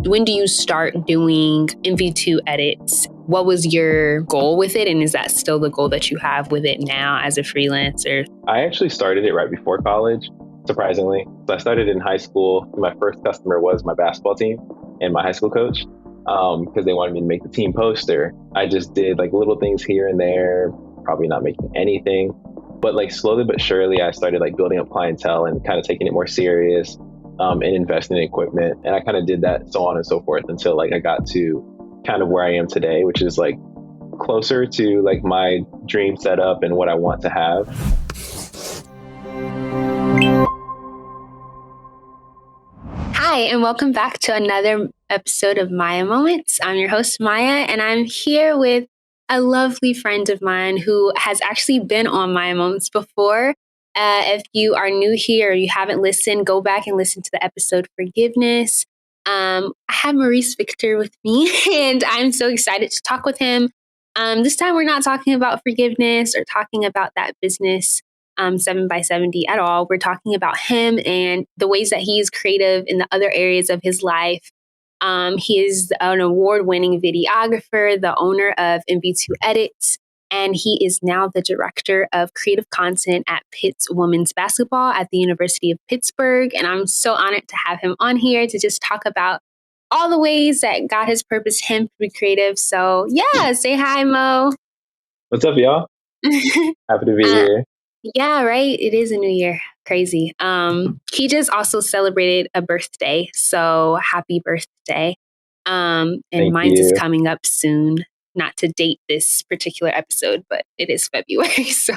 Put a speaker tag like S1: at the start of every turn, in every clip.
S1: when do you start doing MV2 edits? What was your goal with it? And is that still the goal that you have with it now as a freelancer?
S2: I actually started it right before college, surprisingly. So I started in high school. My first customer was my basketball team and my high school coach, because they wanted me to make the team poster. I just did like little things here and there, probably not making anything. But like slowly but surely, I started like building up clientele and kind of taking it more serious, and investing in equipment. And I kind of did that so on and so forth until like I got to kind of where I am today, which is like closer to like my dream setup and what I want to have.
S1: Hi, and welcome back to another episode of Maia Moments. I'm your host, Maya, and I'm here with a lovely friend of mine who has actually been on Maia Moments before. If you are new here or you haven't listened, go back and listen to the episode Forgiveness. I have Maurice Victor with me, and I'm so excited to talk with him. This time, we're not talking about forgiveness or talking about that business 7x70 at all. We're talking about him and the ways that he is creative in the other areas of his life. He is an award-winning videographer, the owner of MV2 Edits, and he is now the director of creative content at Pitt's Women's Basketball at the University of Pittsburgh. And I'm so honored to have him on here to just talk about all the ways that God has purposed him to be creative. So yeah, say hi, Mo.
S2: What's up, y'all? Happy to be here.
S1: Yeah, right. It is a new year. Crazy. He just also celebrated a birthday. So happy birthday. And mine is coming up soon. Not to date this particular episode, but it is February. So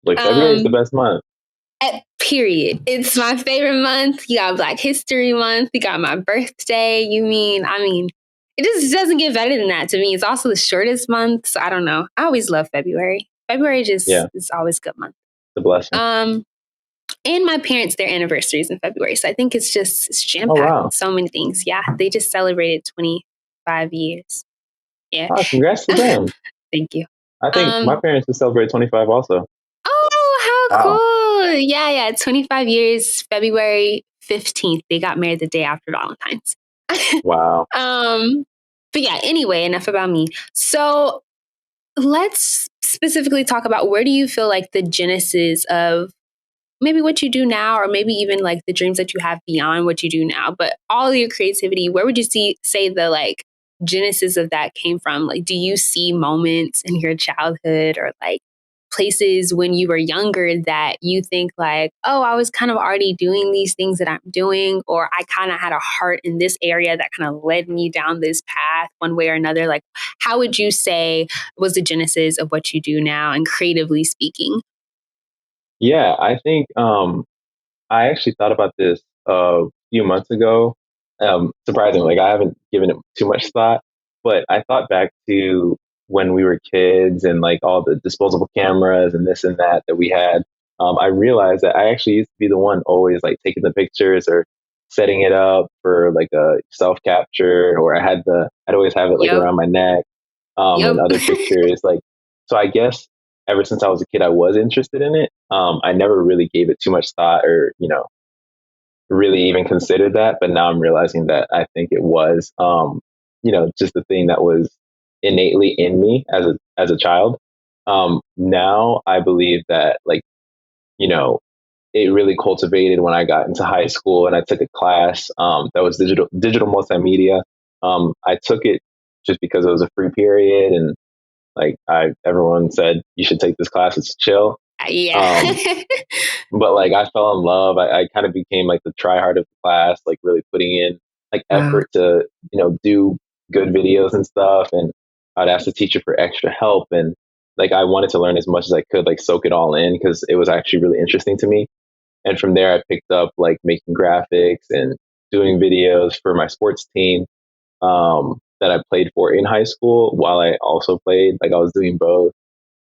S2: like February is the best month.
S1: Period. It's my favorite month. You got Black History Month. You got my birthday. I mean, it just doesn't get better than that to me. It's also the shortest month. So I don't know. I always love February. February is always a good month.
S2: The blessing.
S1: And my parents, their anniversaries in February. So I think it's jam-packed with so many things. Yeah. They just celebrated 25 years. Yeah.
S2: Oh, congrats to them.
S1: Thank you.
S2: I think my parents just celebrated 25 also.
S1: Oh, how cool. Yeah. 25 years, February 15th. They got married the day after Valentine's.
S2: Wow.
S1: But yeah, anyway, enough about me. So let's specifically talk about, where do you feel like the genesis of maybe what you do now, or maybe even like the dreams that you have beyond what you do now, but all of your creativity, where would you say the like genesis of that came from? Like, do you see moments in your childhood or like places when you were younger that you think like, oh, I was kind of already doing these things that I'm doing, or I kind of had a heart in this area that kind of led me down this path one way or another? Like, how would you say was the genesis of what you do now, and creatively speaking?
S2: Yeah, I think I actually thought about this a few months ago. Surprisingly, like I haven't given it too much thought, but I thought back to when we were kids and like all the disposable cameras and this and that we had. I realized that I actually used to be the one always like taking the pictures or setting it up for like a self capture, or I'd always have it like around my neck, and other pictures. Like, so I guess ever since I was a kid, I was interested in it. I never really gave it too much thought or, really even considered that. But now I'm realizing that I think it was, just the thing that was innately in me as a child. Now I believe that it really cultivated when I got into high school and I took a class that was digital multimedia. I took it just because it was a free period, and like everyone said, you should take this class. It's chill.
S1: Yeah.
S2: But like I fell in love. I kind of became like the tryhard of the class, like really putting in like effort to, do good videos and stuff. And I'd ask the teacher for extra help. And like I wanted to learn as much as I could, like soak it all in, because it was actually really interesting to me. And from there, I picked up like making graphics and doing videos for my sports team that I played for in high school while I also played. Like I was doing both.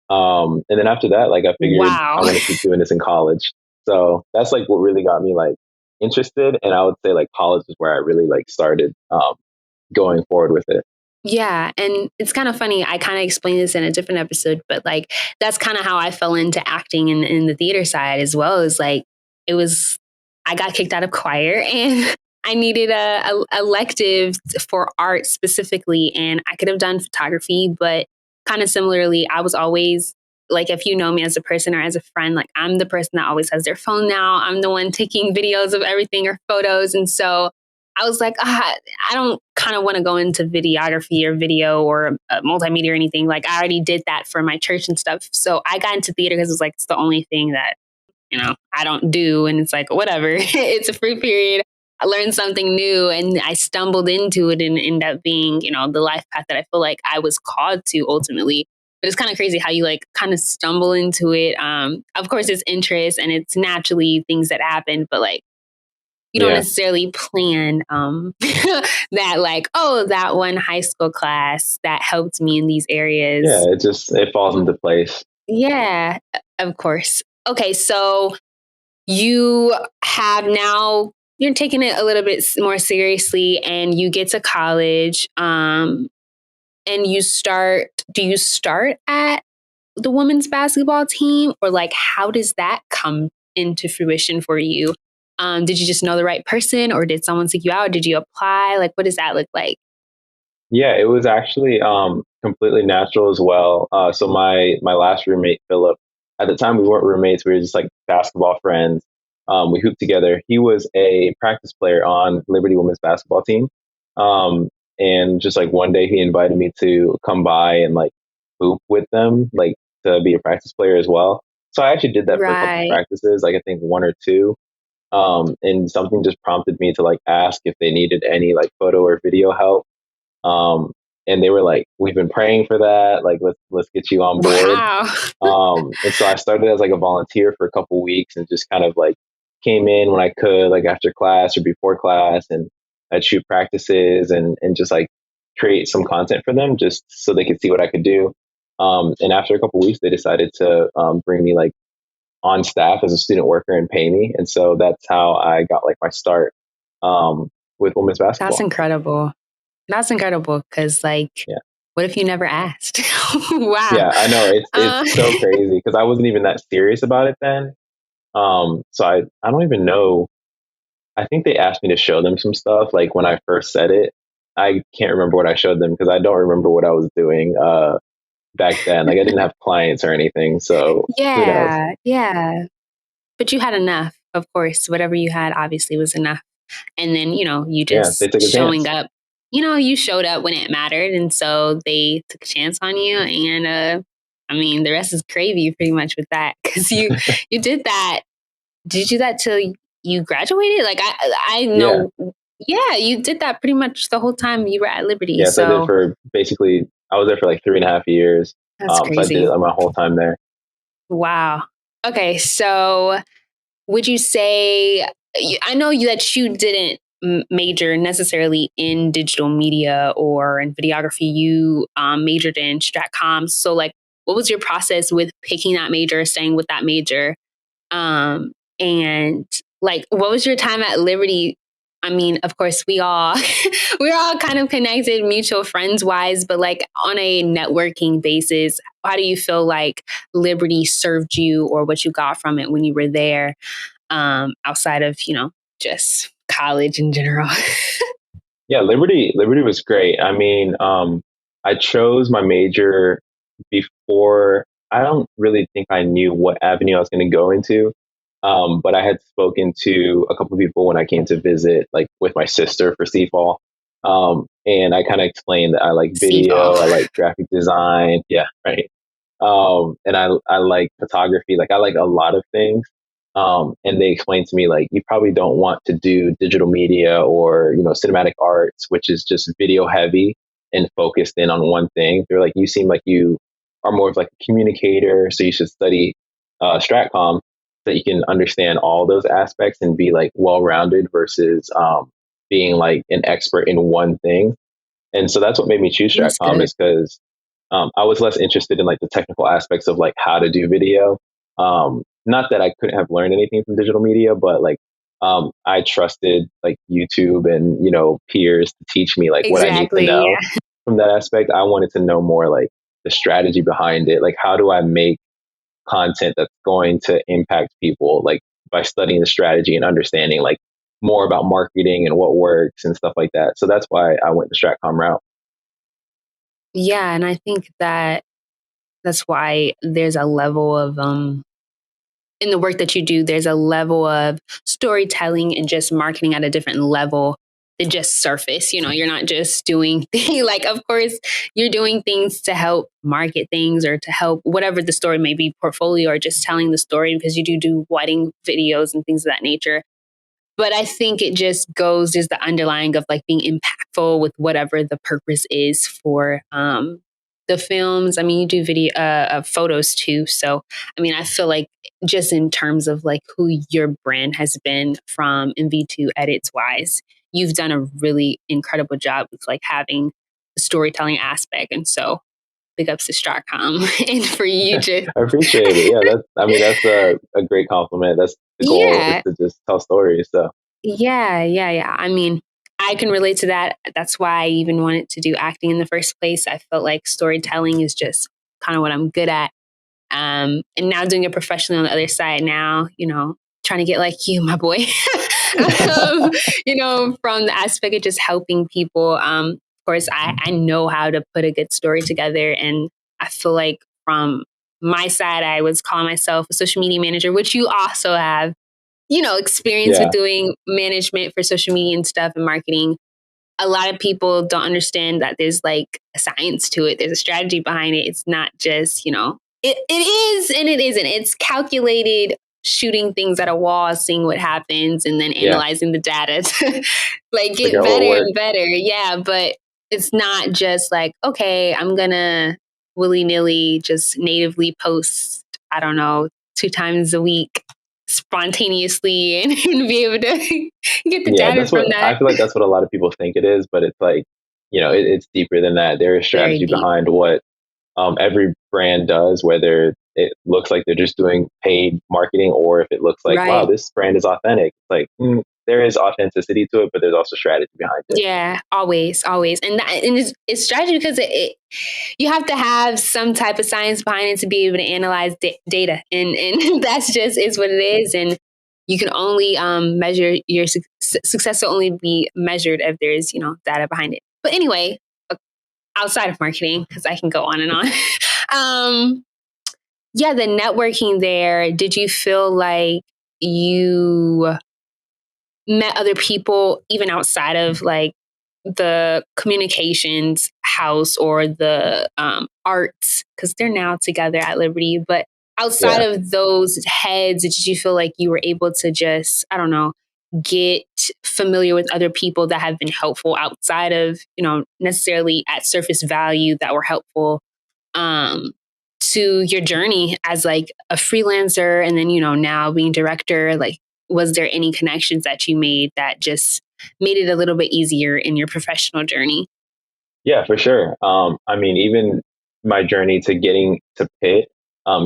S2: And then after that, like I figured I'm going to keep doing this in college. So that's like what really got me like interested. And I would say like college is where I really like started going forward with it.
S1: Yeah. And it's kind of funny. I kind of explained this in a different episode, but like that's kind of how I fell into acting in the theater side as well. Is like, I got kicked out of choir, and I needed a elective for art specifically, and I could have done photography, but kind of similarly, I was always like, if you know me as a person or as a friend, like I'm the person that always has their phone now. I'm the one taking videos of everything or photos. And so I was like, I don't kind of want to go into videography or video or multimedia or anything. Like I already did that for my church and stuff. So I got into theater because it was like, it's the only thing that, I don't do. And it's like, whatever, it's a free period. I learned something new and I stumbled into it and ended up being, the life path that I feel like I was called to ultimately. But it's kind of crazy how you like kind of stumble into it. Of course, it's interest and it's naturally things that happen, but like you don't
S2: Yeah.
S1: necessarily plan that like, oh, that one high school class that helped me in these areas.
S2: Yeah, it falls into place.
S1: Yeah, of course. Okay, so you have now you're taking it a little bit more seriously and you get to college and do you start at the women's basketball team or like how does that come into fruition for you? Did you just know the right person or did someone seek you out? Did you apply? Like what does that look like?
S2: Yeah, it was actually completely natural as well. So my last roommate, Philip, at the time we weren't roommates, we were just like basketball friends. We hooped together. He was a practice player on Liberty women's basketball team. And just like one day he invited me to come by and like hoop with them, like to be a practice player as well. So I actually did that for a couple of
S1: Right.
S2: practices, like I think one or two. And something just prompted me to like ask if they needed any like photo or video help. Um, and they were like, "We've been praying for that. Like, let's get you on board."
S1: Wow.
S2: And so I started as like a volunteer for a couple weeks and just kind of like came in when I could, like after class or before class, and I'd shoot practices and just like create some content for them just so they could see what I could do. And after a couple weeks, they decided to bring me like on staff as a student worker and pay me, and so that's how I got like my start with women's
S1: That's
S2: basketball.
S1: incredible. That's incredible because, like,
S2: Yeah.
S1: what if you never asked? Wow.
S2: Yeah, I know it's
S1: Uh,
S2: so crazy because I wasn't even that serious about it then. So I don't even know. I think they asked me to show them some stuff like when I first said it. I can't remember what I showed them because I don't remember what I was doing back then. Like I didn't have clients or anything, so who knows?
S1: yeah, yeah. But you had enough, of course. Whatever you had obviously was enough. And then, you
S2: Yeah, they
S1: just
S2: took a
S1: showing
S2: chance.
S1: up, you showed up when it mattered. And so they took a chance on you. And I mean, the rest is gravy pretty much with that. Cause you did that. Did you do that till you graduated? Like I
S2: Yeah,
S1: know, yeah, you did that pretty much the whole time you were at Liberty.
S2: yes, I did
S1: So
S2: for basically. I was there for like 3.5 years.
S1: that's
S2: So I did
S1: crazy.
S2: my whole time there.
S1: Wow. Okay. So would you say, I know that you didn't major necessarily in digital media or in videography, you majored in strat comms. So like, what was your process with picking that major, staying with that major? And like, what was your time at Liberty? I mean, of course, we all we're all kind of connected, mutual friends wise, but like on a networking basis, how do you feel like Liberty served you, or what you got from it when you were there, outside of just college in general?
S2: Yeah, Liberty was great. I mean, I chose my major before. I don't really think I knew what avenue I was going to go into. But I had spoken to a couple of people when I came to visit, like with my sister for CFAL. And I kind of explained that I like
S1: Seafall.
S2: video, I like graphic design. Yeah, right. And I like photography. Like I like a lot of things. And they explained to me like you probably don't want to do digital media or cinematic arts, which is just video heavy and focused in on one thing. They're like, you seem like you are more of like a communicator, so you should study stratcom so that you can understand all those aspects and be like well rounded versus being like an expert in one thing. And so that's what made me choose
S1: That's
S2: stratcom
S1: good.
S2: is because I was less interested in like the technical aspects of like how to do video. Not that I couldn't have learned anything from digital media, but like I trusted like YouTube and peers to teach me like what I need to
S1: Exactly.
S2: know
S1: Yeah.
S2: from that aspect. I wanted to know more like the strategy behind it. Like how do I make content that's going to impact people like by studying the strategy and understanding like more about marketing and what works and stuff like that. So that's why I went the Stratcom route.
S1: Yeah, and I think that that's why there's a level of in the work that you do, there's a level of storytelling and just marketing at a different level than just surface. You're not just doing like, of course, you're doing things to help market things or to help whatever the story may be, portfolio or just telling the story, because you do wedding videos and things of that nature. But I think it just goes is the underlying of like being impactful with whatever the purpose is for the films. I mean, you do video photos too. So, I mean, I feel like just in terms of like who your brand has been from MV2 edits wise, you've done a really incredible job with like having the storytelling aspect. And so big ups to Stratcom and for you just
S2: I appreciate it. Yeah, that's a great compliment. That's the goal, is
S1: yeah.
S2: to just tell stories. So
S1: Yeah. I mean, I can relate to that. That's why I even wanted to do acting in the first place. I felt like storytelling is just kind of what I'm good at. And now doing it professionally on the other side now, trying to get like you, my boy, um, from the aspect of just helping people. Of course, I know how to put a good story together. And I feel like from my side, I was calling myself a social media manager, which you also have experience with
S2: yeah,
S1: doing management for social media and stuff and marketing. A lot of people don't understand that there's like a science to it. There's a strategy behind it. It's not just, it is and it isn't. It's calculated shooting things at a wall, seeing what happens, and then
S2: yeah,
S1: analyzing the data to like
S2: figure
S1: get
S2: out what
S1: better
S2: works.
S1: and better. Yeah, but it's not just like, okay, I'm gonna willy nilly just natively post, I don't know, 2 times a week spontaneously and be able to get the
S2: Yeah,
S1: data
S2: that's
S1: from
S2: what
S1: that.
S2: I feel like. That's what a lot of people think it is, but it's like, it's deeper than that. There is
S1: Very
S2: strategy
S1: deep.
S2: behind what every brand does, whether it looks like they're just doing paid marketing or if it looks like, wow,
S1: Right.
S2: this brand is authentic. It's like, there is authenticity to it, but there's also strategy behind it.
S1: Yeah, always, always. And it's strategy because you have to have some type of science behind it to be able to analyze data. And that's just is what it is. And you can only measure your success will only be measured if there's, data behind it. But anyway, outside of marketing, because I can go on and on. um, yeah, the networking there, did you feel like you met other people even outside of like the communications house or the arts, because they're now together at Liberty, but outside
S2: Yeah.
S1: of those heads, did you feel like you were able to just, I don't know, get familiar with other people that have been helpful outside of, necessarily at surface value, that were helpful um, to your journey as like a freelancer, and then now being director? Like, was there any connections that you made that just made it a little bit easier in your professional journey?
S2: Yeah, for sure. I mean, even my journey to getting to Pitt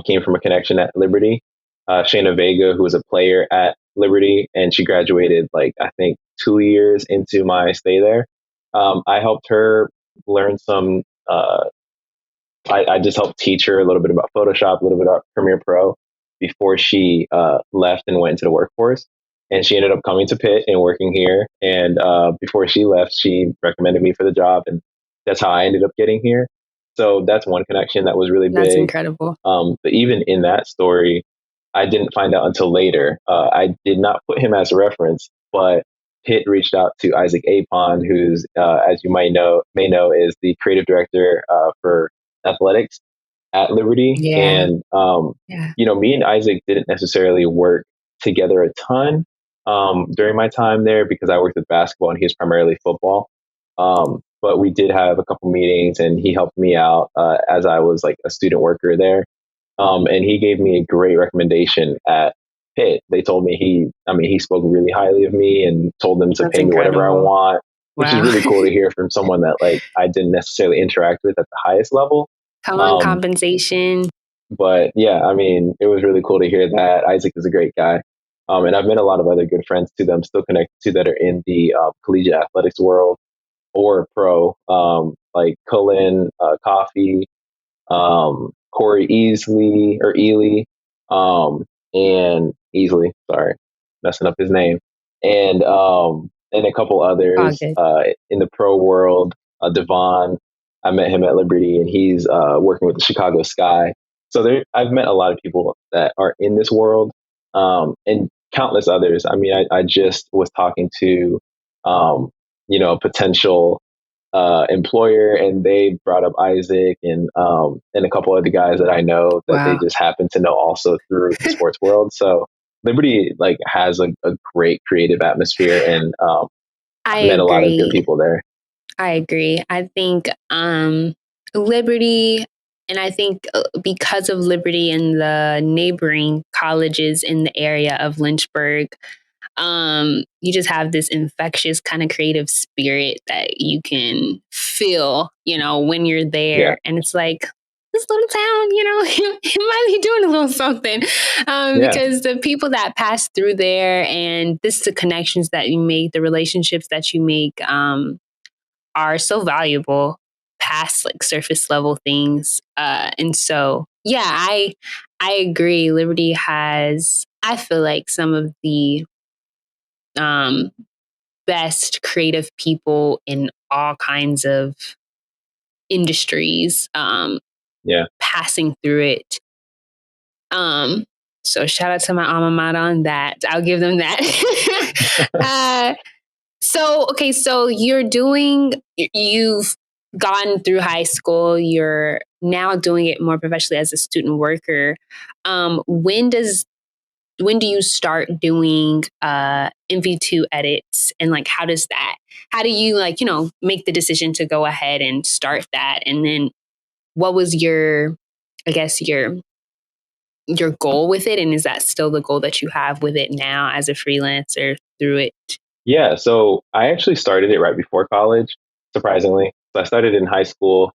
S2: came from a connection at Liberty. Shayna Vega, who was a player at Liberty, and she graduated like I think 2 years into my stay there. I helped her learn some. I just helped teach her a little bit about Photoshop, a little bit about Premiere Pro before she left and went into the workforce. And she ended up coming to Pitt and working here. And before she left, she recommended me for the job. And that's how I ended up getting here. So that's one connection that was really
S1: That's
S2: big.
S1: incredible.
S2: But even in that story, I didn't find out until later. I did not put him as a reference, but Pitt reached out to Isaac Apon, who's, as you may know, is the creative director for athletics at Liberty.
S1: Yeah.
S2: And,
S1: Yeah.
S2: me and Isaac didn't necessarily work together a ton during my time there because I worked with basketball and he was primarily football. But we did have a couple meetings and he helped me out as I was like a student worker there. And he gave me a great recommendation at Pitt. They told me he spoke really highly of me and told them to
S1: That's
S2: pay me whatever I
S1: incredible.
S2: want, which is
S1: Wow.
S2: really cool to hear from someone that like I didn't necessarily interact with at the highest level.
S1: Come on,
S2: Um,
S1: compensation.
S2: but yeah, I mean, it was really cool to hear that. Isaac is a great guy. And I've met a lot of other good friends too that I'm still connected to that are in the collegiate athletics world or pro, like Cullen, Coffee, Corey Easley or Ely, and Easley, sorry, messing up his name. and a couple
S1: Oh,
S2: others
S1: good.
S2: in the pro world. Devon, I met him at Liberty, and he's working with the Chicago Sky. So I've met a lot of people that are in this world, and countless others. I mean, I just was talking to, a potential employer, and they brought up Isaac and a couple other guys that I know that they
S1: Wow.
S2: just happen to know also through the sports world. So Liberty like has a great creative atmosphere, and
S1: I
S2: I've met a lot of good
S1: agree.
S2: people there.
S1: I agree. I think Liberty, and I think because of Liberty and the neighboring colleges in the area of Lynchburg, you just have this infectious kind of creative spirit that you can feel, when you're
S2: Yeah,
S1: there. And it's like, this little town, it might be doing a little something,
S2: yeah,
S1: because the people that pass through there and the connections that you make, the relationships that you make, are so valuable past like surface level things. And so, yeah, I agree. Liberty has, I feel like, some of the um, best creative people in all kinds of industries
S2: yeah.
S1: passing through it. So shout out to my alma mater on that. I'll give them that. uh, okay, so you've gone through high school, you're now doing it more professionally as a student worker. When do you start doing MV2 edits, and like how do you like, make the decision to go ahead and start that? And then what was I guess your goal with it, and is that still the goal that you have with it now as a freelancer through it?
S2: Yeah, so I actually started it right before college, surprisingly. So I started in high school,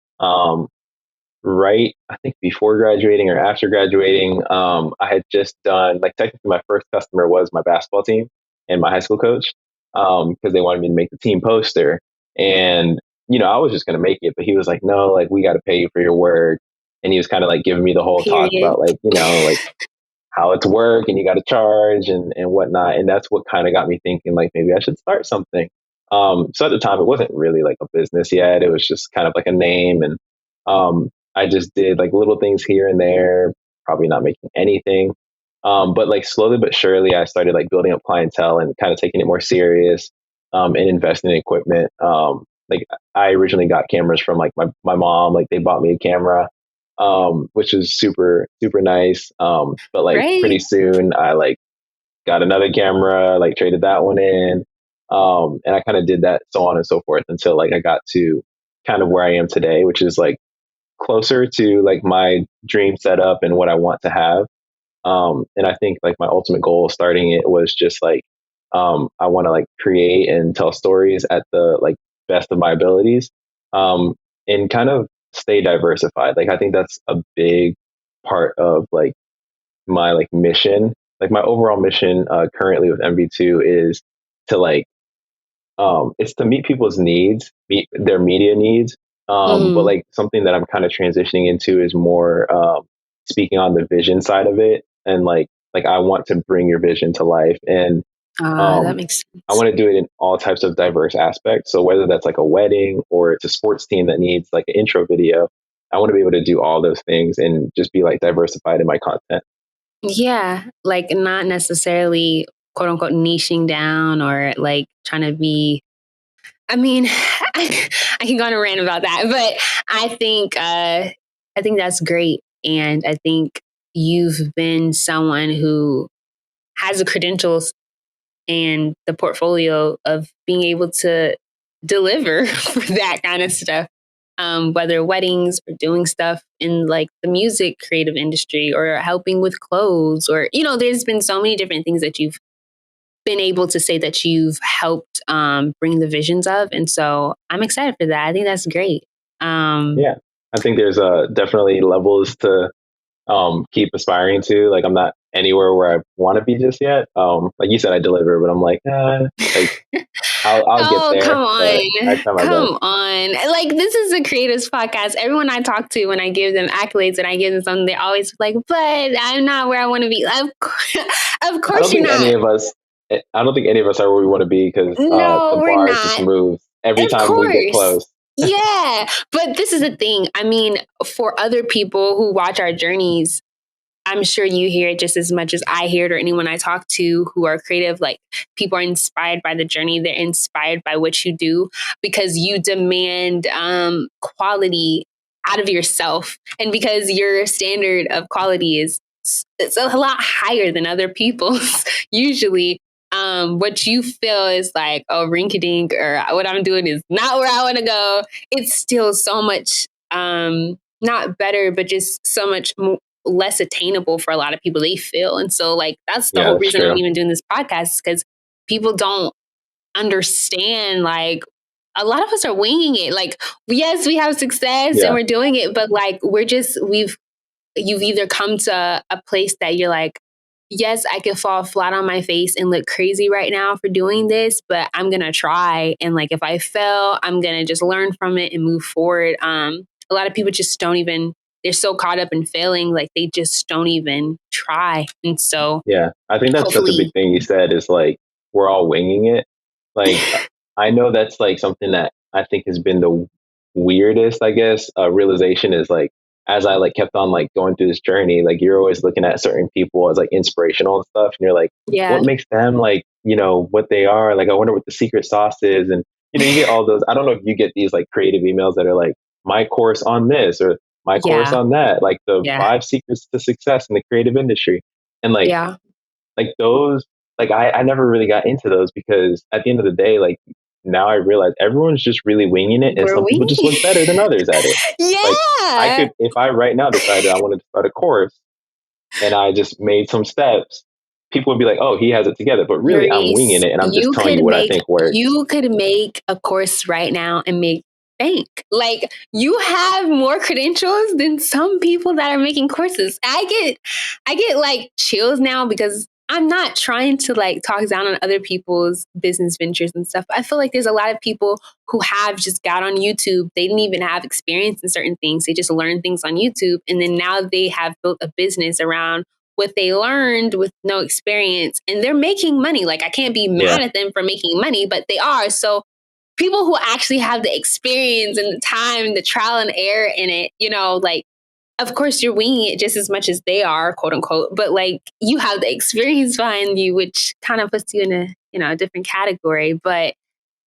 S2: right, I think before graduating or after graduating. I had just done, like, technically my first customer was my basketball team and my high school coach, because they wanted me to make the team poster. And, I was just going to make it, but he was like, no, like, we got to pay you for your work. And he was kind of like giving me the whole talk
S1: Period.
S2: about, like, like how it's work and you got to charge and whatnot. And that's what kind of got me thinking, like, maybe I should start something. So at the time, it wasn't really like a business yet. It was just kind of like a name. And I just did like little things here and there, probably not making anything. But like slowly but surely, I started like building up clientele and kind of taking it more serious, and investing in equipment. Like I originally got cameras from like my mom, like they bought me a camera, which was super, super nice. But like pretty
S1: Right.
S2: soon I like got another camera, like traded that one in. And I kind of did that so on and so forth until like I got to kind of where I am today, which is like closer to like my dream setup and what I want to have. And I think like my ultimate goal starting it was just like, I want to like create and tell stories at the like best of my abilities, and kind of stay diversified. Like I think that's a big part of like my like mission. Like my overall mission currently with MV2 is to like it's to meet people's needs, meet their media needs. But
S1: Mm.
S2: like something that I'm kind of transitioning into is more speaking on the vision side of it, and like I want to bring your vision to life, and
S1: That
S2: um,
S1: makes
S2: I
S1: sense.
S2: want to do it in all types of diverse aspects. So whether that's like a wedding or it's a sports team that needs like an intro video, I want to be able to do all those things and just be like diversified in my content.
S1: Yeah, like not necessarily quote unquote niching down or like trying to be. I mean, I can go on a rant about that, but I think that's great, and I think you've been someone who has the credentials and the portfolio of being able to deliver for that kind of stuff. Whether weddings or doing stuff in like the music creative industry or helping with clothes, or, there's been so many different things that you've been able to say that you've helped bring the visions of. And so I'm excited for that. I think that's great. Um,
S2: Yeah, I think there's definitely levels to keep aspiring to. Like I'm not anywhere where I want to be just yet. Like you said, I deliver, but I'm like I'll get
S1: Oh, come
S2: there, but I
S1: on.
S2: try my
S1: Come
S2: best.
S1: on. Like, this is a creators podcast. Everyone I talk to, when I give them accolades and I give them something, they're always like, but I'm not where I want to be. Of
S2: I don't
S1: course you're
S2: think any
S1: not.
S2: of us I don't think any of us are where we want to be because
S1: No,
S2: the
S1: we're
S2: bar just
S1: not.
S2: moves every
S1: Of
S2: time we get
S1: course.
S2: close.
S1: Yeah. But this is the thing. I mean, for other people who watch our journeys, I'm sure you hear it just as much as I hear it, or anyone I talk to who are creative. Like, people are inspired by the journey. They're inspired by what you do because you demand quality out of yourself, and because your standard of quality is it's a lot higher than other people's. Usually, what you feel is like, oh, rinky-dink, or what I'm doing is not where I want to go. It's still so much not better, but just so much less attainable for a lot of people, they feel. And so, like, that's the
S2: Yeah,
S1: whole
S2: that's
S1: reason I'm
S2: true.
S1: even doing this podcast, because people don't understand, like, a lot of us are winging it. Like, yes, we have success and
S2: Yeah,
S1: we're doing it, but like, you've either come to a place that you're like, yes, I can fall flat on my face and look crazy right now for doing this, but I'm going to try. And like, if I fail, I'm going to just learn from it and move forward. A lot of people just don't even, they're so caught up in failing, like they just don't even try. And so
S2: yeah. I think that's such a big
S1: hopefully,
S2: thing you said is like we're all winging it. Like I know that's like something that I think has been the weirdest, I guess, realization is like as I like kept on like going through this journey, like you're always looking at certain people as like inspirational and stuff, and you're like,
S1: yeah,
S2: what makes them like, what they are? Like I wonder what the secret sauce is. And you get all those, I don't know if you get these like creative emails that are like my course on this or my course
S1: yeah,
S2: on that, like the
S1: yeah,
S2: 5 secrets to success in the creative industry. And
S1: yeah.
S2: like those, like I never really got into those because at the end of the day, like now I realize everyone's just really winging it and
S1: Were
S2: some people
S1: we?
S2: just look better than others at it. Like I
S1: Yeah.
S2: could, if I right now decided I wanted to start a course and I just made some steps, people would be like, oh, he has it together. But really I'm winging
S1: Maurice,
S2: it and I'm just telling you what I think works.
S1: you could make a course right now and make bank. Like, you have more credentials than some people that are making courses. I get like chills now because I'm not trying to like talk down on other people's business ventures and stuff. I feel like there's a lot of people who have just got on YouTube. They didn't even have experience in certain things. They just learned things on YouTube, and then now they have built a business around what they learned with no experience, and they're making money. Like, I can't be
S2: Yeah.
S1: mad at them for making money, but they are. So people who actually have the experience and the time and the trial and error in it, like, of course you're winging it just as much as they are, quote unquote, but like, you have the experience behind you, which kind of puts you in a different category. But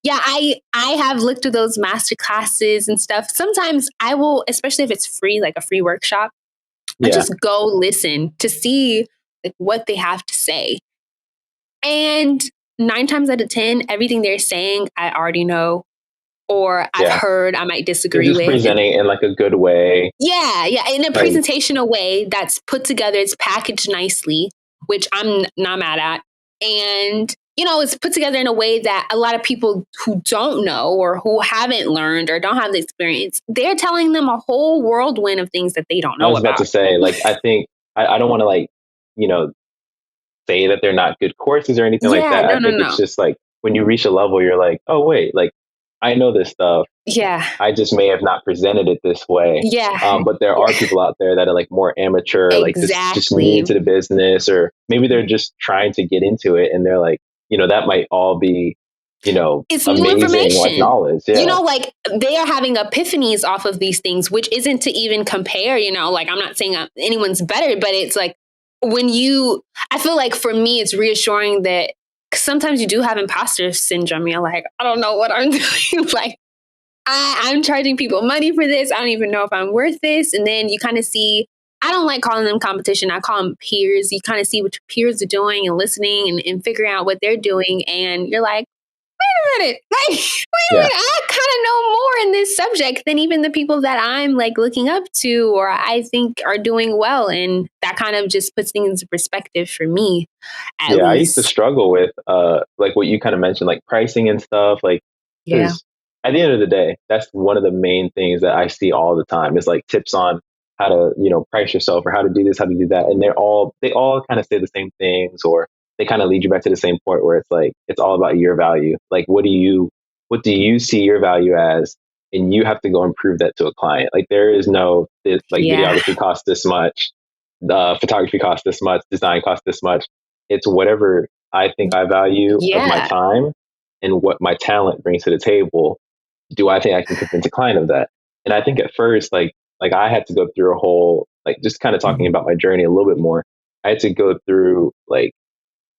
S1: yeah, I have looked at those master classes and stuff. Sometimes I will, especially if it's free, like a free workshop, I
S2: Yeah.
S1: just go listen to see like what they have to say. And 9 times out of 10, everything they're saying, I already know, or I've
S2: Yeah.
S1: heard, I might
S2: They're
S1: disagree
S2: just
S1: with.
S2: presenting it in like a good way.
S1: Yeah, yeah, in a
S2: Like,
S1: presentational way that's put together, it's packaged nicely, which I'm not mad at. And, it's put together in a way that a lot of people who don't know or who haven't learned or don't have the experience, they're telling them a whole whirlwind of things that they don't
S2: I
S1: know
S2: was about to
S1: about.
S2: say, like, I think I don't want to like, you know, say that they're not good courses or anything like
S1: Yeah,
S2: that.
S1: no,
S2: I
S1: no,
S2: think it's
S1: no.
S2: just like when you reach a level, you're like, oh, wait, like I know this stuff.
S1: Yeah,
S2: I just may have not presented it this way.
S1: yeah,
S2: But there are
S1: yeah,
S2: people out there that are like more amateur, like just new
S1: exactly.
S2: to the business, or maybe they're just trying to get into it and they're like, that might all be,
S1: It's new
S2: amazing like
S1: information.
S2: knowledge. Yeah.
S1: Like, they are having epiphanies off of these things, which isn't to even compare, like, I'm not saying anyone's better, but it's like, I feel like for me, it's reassuring that sometimes you do have imposter syndrome. You're like, I don't know what I'm doing. Like, I'm charging people money for this. I don't even know if I'm worth this. And then you kind of see, I don't like calling them competition. I call them peers. You kind of see what your peers are doing and listening and figuring out what they're doing. And you're like, wait a minute, like, wait a
S2: Yeah.
S1: minute, I kind of know more in this subject than even the people that I'm like looking up to or I think are doing well. And that kind of just puts things into perspective for me, at
S2: Yeah. I used to
S1: least.
S2: struggle with like what you kind of mentioned, like pricing and stuff. Like,
S1: Yeah.
S2: because at the end of the day, that's one of the main things that I see all the time is like tips on how to, price yourself or how to do this, how to do that. And they all kind of say the same things, or they kind of lead you back to the same point where it's like, it's all about your value. Like, what do you see your value as? And you have to go and prove that to a client. Like, there is no, like
S1: Yeah.
S2: videography costs this much, photography costs this much, design costs this much. It's whatever I think I value of my
S1: Yeah.
S2: time and what my talent brings to the table, do I think I can convince a client of that? And I think at first, like I had to go through a whole, like, just kind of talking about my journey a little bit more. I had to go through like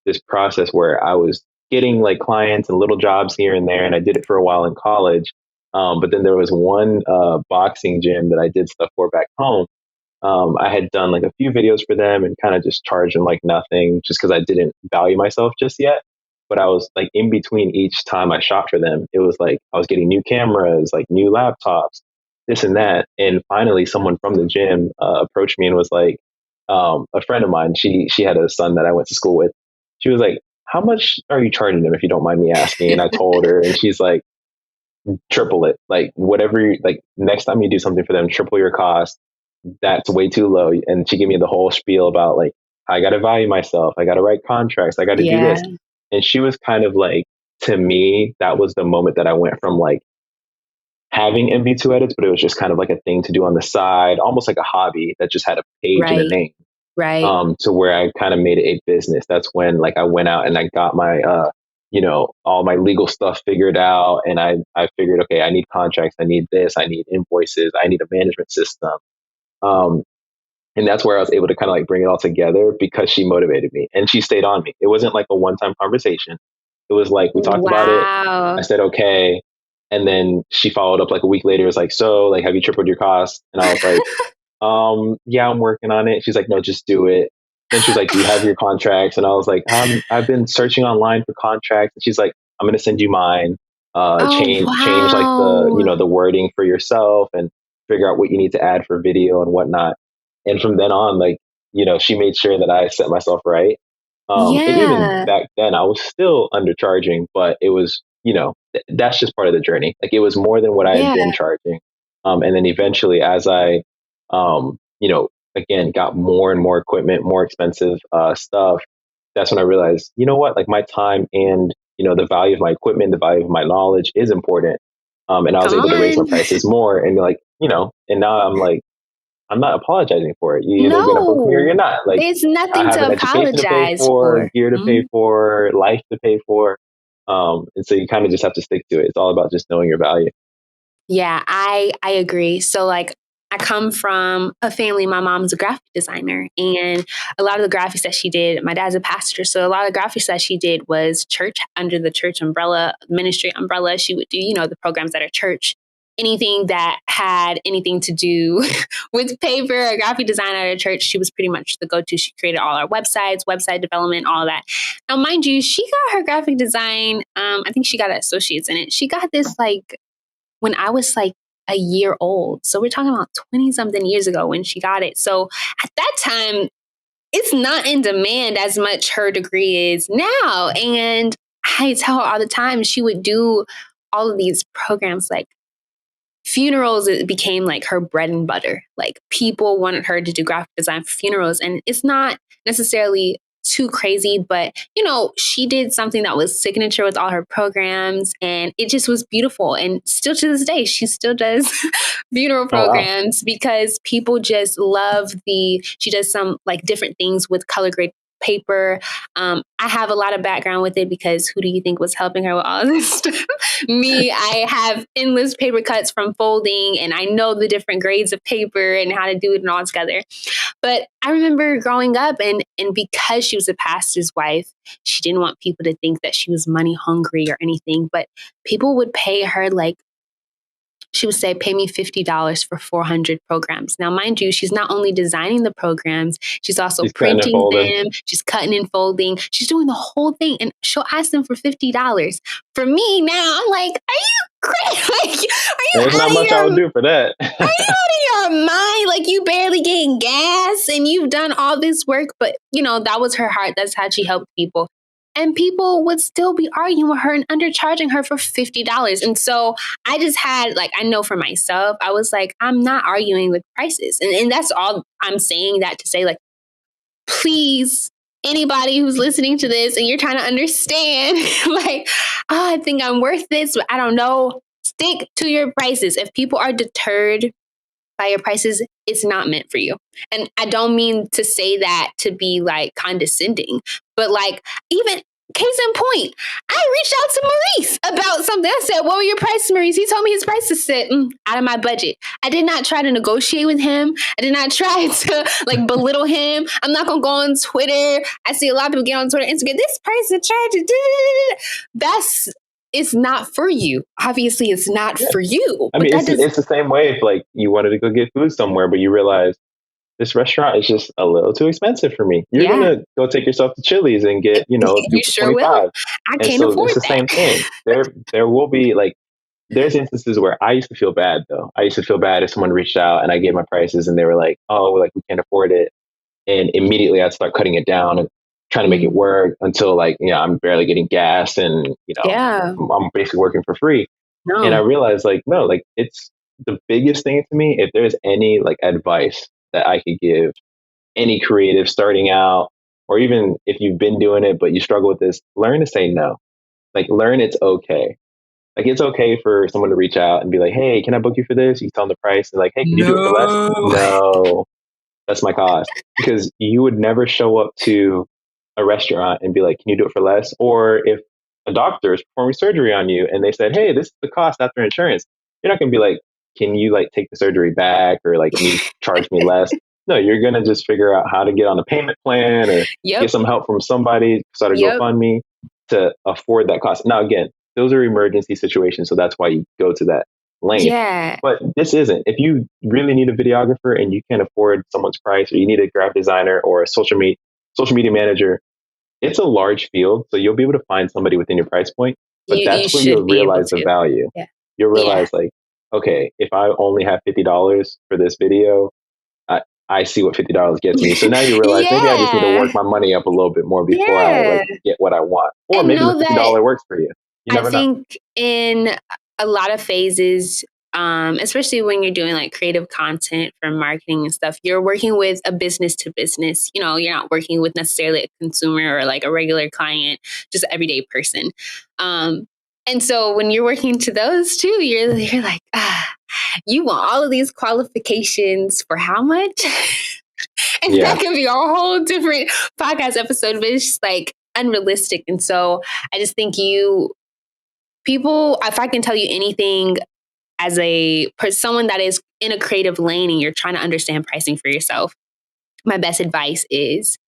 S2: this process where I was getting like clients and little jobs here and there, and I did it for a while in college. But then there was one boxing gym that I did stuff for back home. I had done like a few videos for them and kind of just charged them like nothing just because I didn't value myself just yet. But I was like in between each time I shot for them, it was like I was getting new cameras, like new laptops, this and that. And finally, someone from the gym approached me and was like, a friend of mine, she had a son that I went to school with. She was like, "How much are you charging them, if you don't mind me asking?" And I told her, and she's like, "Triple it. Like whatever. Like next time you do something for them, triple your cost. That's way too low." And she gave me the whole spiel about like, I got to value myself. I got to write contracts. I got to do
S1: Yeah.
S2: this. And she was kind of like, to me, that was the moment that I went from like having MV2 edits, but it was just kind of like a thing to do on the side, almost like a hobby that just had a page and a
S1: Right.
S2: name,
S1: Right.
S2: to where I kind of made it a business. That's when like I went out and I got my, all my legal stuff figured out. And I figured, okay, I need contracts. I need this. I need invoices. I need a management system. Um, and that's where I was able to kind of like bring it all together because she motivated me and she stayed on me. It wasn't like a one-time conversation. It was like we talked about it. I
S1: Wow.
S2: said okay, and then she followed up like a week later. It was like, so like, have you tripled your costs? And I was like, yeah, I'm working on it. She's like, no, just do it. Then she was like, do you have your contracts? And I was like, I've been searching online for contracts. And she's like, I'm gonna send you mine.
S1: Oh,
S2: Change like the
S1: wow.
S2: the wording for yourself and figure out what you need to add for video and whatnot. And from then on, like, she made sure that I set myself right. And even
S1: Yeah.
S2: back then, I was still undercharging, but it was, that's just part of the journey. Like it was more than what I had
S1: Yeah.
S2: been charging. And then eventually, as I, again, got more and more equipment, more expensive stuff, that's when I realized, you know what, like my time and, the value of my equipment, the value of my knowledge is important. And I was
S1: Come
S2: able to raise my
S1: on.
S2: prices more and like, and now I'm like, I'm not apologizing for it. You're either going to book me or
S1: No,
S2: you're not. Like,
S1: there's
S2: I
S1: nothing
S2: have
S1: to
S2: an education to pay
S1: apologize
S2: for,
S1: for.
S2: gear to pay
S1: Mhm.
S2: for, life to pay for. And so you kind of just have to stick to it. It's all about just knowing your value.
S1: Yeah, I agree. So like I come from a family, my mom's a graphic designer, and a lot of the graphics that she did, my dad's a pastor, so a lot of graphics that she did was church, under the church umbrella, ministry umbrella. She would do, the programs at her church. Anything that had anything to do with paper or graphic design at her church, she was pretty much the go-to. She created all our websites, website development, all of that. Now, mind you, she got her graphic design. I think she got an associate's in it. She got this like when I was like a year old. So we're talking about 20 something years ago when she got it. So at that time, it's not in demand as much her degree is now. And I tell her all the time, she would do all of these programs like funerals. It became like her bread and butter. Like people wanted her to do graphic design for funerals. And it's not necessarily too crazy, but she did something that was signature with all her programs and it just was beautiful. And still to this day, she still does funeral
S2: Oh, wow.
S1: programs because people just love she does some like different things with color grade paper. I have a lot of background with it because who do you think was helping her with all this stuff? Me. I have endless paper cuts from folding and I know the different grades of paper and how to do it and all together. But I remember growing up and because she was a pastor's wife, she didn't want people to think that she was money hungry or anything, but people would pay her like she would say, pay me $50 for 400 programs. Now, mind you, she's not only designing the programs, she's also
S2: She's cutting and
S1: printing
S2: folding.
S1: them, she's cutting and folding, she's doing the whole thing, and she'll ask them for $50. For me now, I'm like, are you crazy? Like, are you
S2: There's
S1: out
S2: not
S1: of
S2: much I
S1: your
S2: would do for that.
S1: your mind? Like you barely getting gas and you've done all this work, but that was her heart. That's how she helped people. And people would still be arguing with her and undercharging her for $50. And so I just had like, I know for myself, I was like, I'm not arguing with prices. And that's all I'm saying that to say, like, please, anybody who's listening to this and you're trying to understand, like, I think I'm worth this, but I don't know. Stick to your prices. If people are deterred by your prices, it's not meant for you. And I don't mean to say that to be like condescending, but like even Case in point, I reached out to Maurice about something. I said, "What were your prices, Maurice?" He told me his prices said out of my budget. I did not try to negotiate with him. I did not try to like belittle him. I'm not gonna go on Twitter. I see a lot of people get on Twitter, Instagram. This price is charged. That's it's not for you. Obviously, it's not for you.
S2: I
S1: But
S2: mean,
S1: that does.
S2: it's the same way if like you wanted to go get food somewhere, but you realize this restaurant is just a little too expensive for me. You're
S1: Yeah,
S2: gonna go take yourself to Chili's and get, you know, two
S1: you
S2: for
S1: sure will.
S2: 25.
S1: I
S2: And
S1: can't
S2: so
S1: afford
S2: it's the
S1: that.
S2: same thing. There will be like there's instances where I used to feel bad though. I used to feel bad if someone reached out and I gave my prices and they were like, "Oh, like we can't afford it," and immediately I'd start cutting it down and trying to make it work until like I'm barely getting gas and
S1: Yeah.
S2: I'm basically working for free. And I
S1: No.
S2: realized like no, like it's the biggest thing to me. If there's any like advice that I could give any creative starting out, or even if you've been doing it but you struggle with this, learn to say no. Like learn it's okay. Like it's okay for someone to reach out and be like, "Hey, can I book you for this?" You tell them the price and like, "Hey, can you do it for less?"
S1: No.
S2: No, that's my cost. Because you would never show up to a restaurant and be like, "Can you do it for less?" Or if a doctor is performing surgery on you and they said, "Hey, this is the cost after insurance," you're not going to be like, "Can you like take the surgery back?" or like, "Can you charge me less?" No, you're going to just figure out how to get on a payment plan or get
S1: Yep.
S2: some help from somebody, start a
S1: Yep.
S2: GoFundMe to afford that cost. Now, again, those are emergency situations. So that's why you go to that length.
S1: Yeah.
S2: But this isn't. If you really need a videographer and you can't afford someone's price, or you need a graphic designer or a social media manager, it's a large field. So you'll be able to find somebody within your price point. But
S1: You
S2: that's where you'll
S1: should be able
S2: realize the
S1: to.
S2: value.
S1: Yeah.
S2: You'll
S1: Yeah.
S2: realize like, okay, if I only have $50 for this video, I see what $50 gets me. So now you realize maybe I just need to
S1: Yeah.
S2: work my money up a little bit more before I
S1: Yeah.
S2: like get what I want. Or
S1: And
S2: maybe the
S1: know that
S2: $50 works for you. You
S1: I
S2: never know.
S1: think in a lot of phases, especially when you're doing like creative content for marketing and stuff, you're working with a business to business. You know, you're not working with necessarily a consumer or like a regular client, just an everyday person. And so when you're working to those too, you're like, you want all of these qualifications for how much? And
S2: Yeah.
S1: that could be a whole different podcast episode, but it's just like unrealistic. And so I just think people, if I can tell you anything as someone that is in a creative lane and you're trying to understand pricing for yourself, my best advice is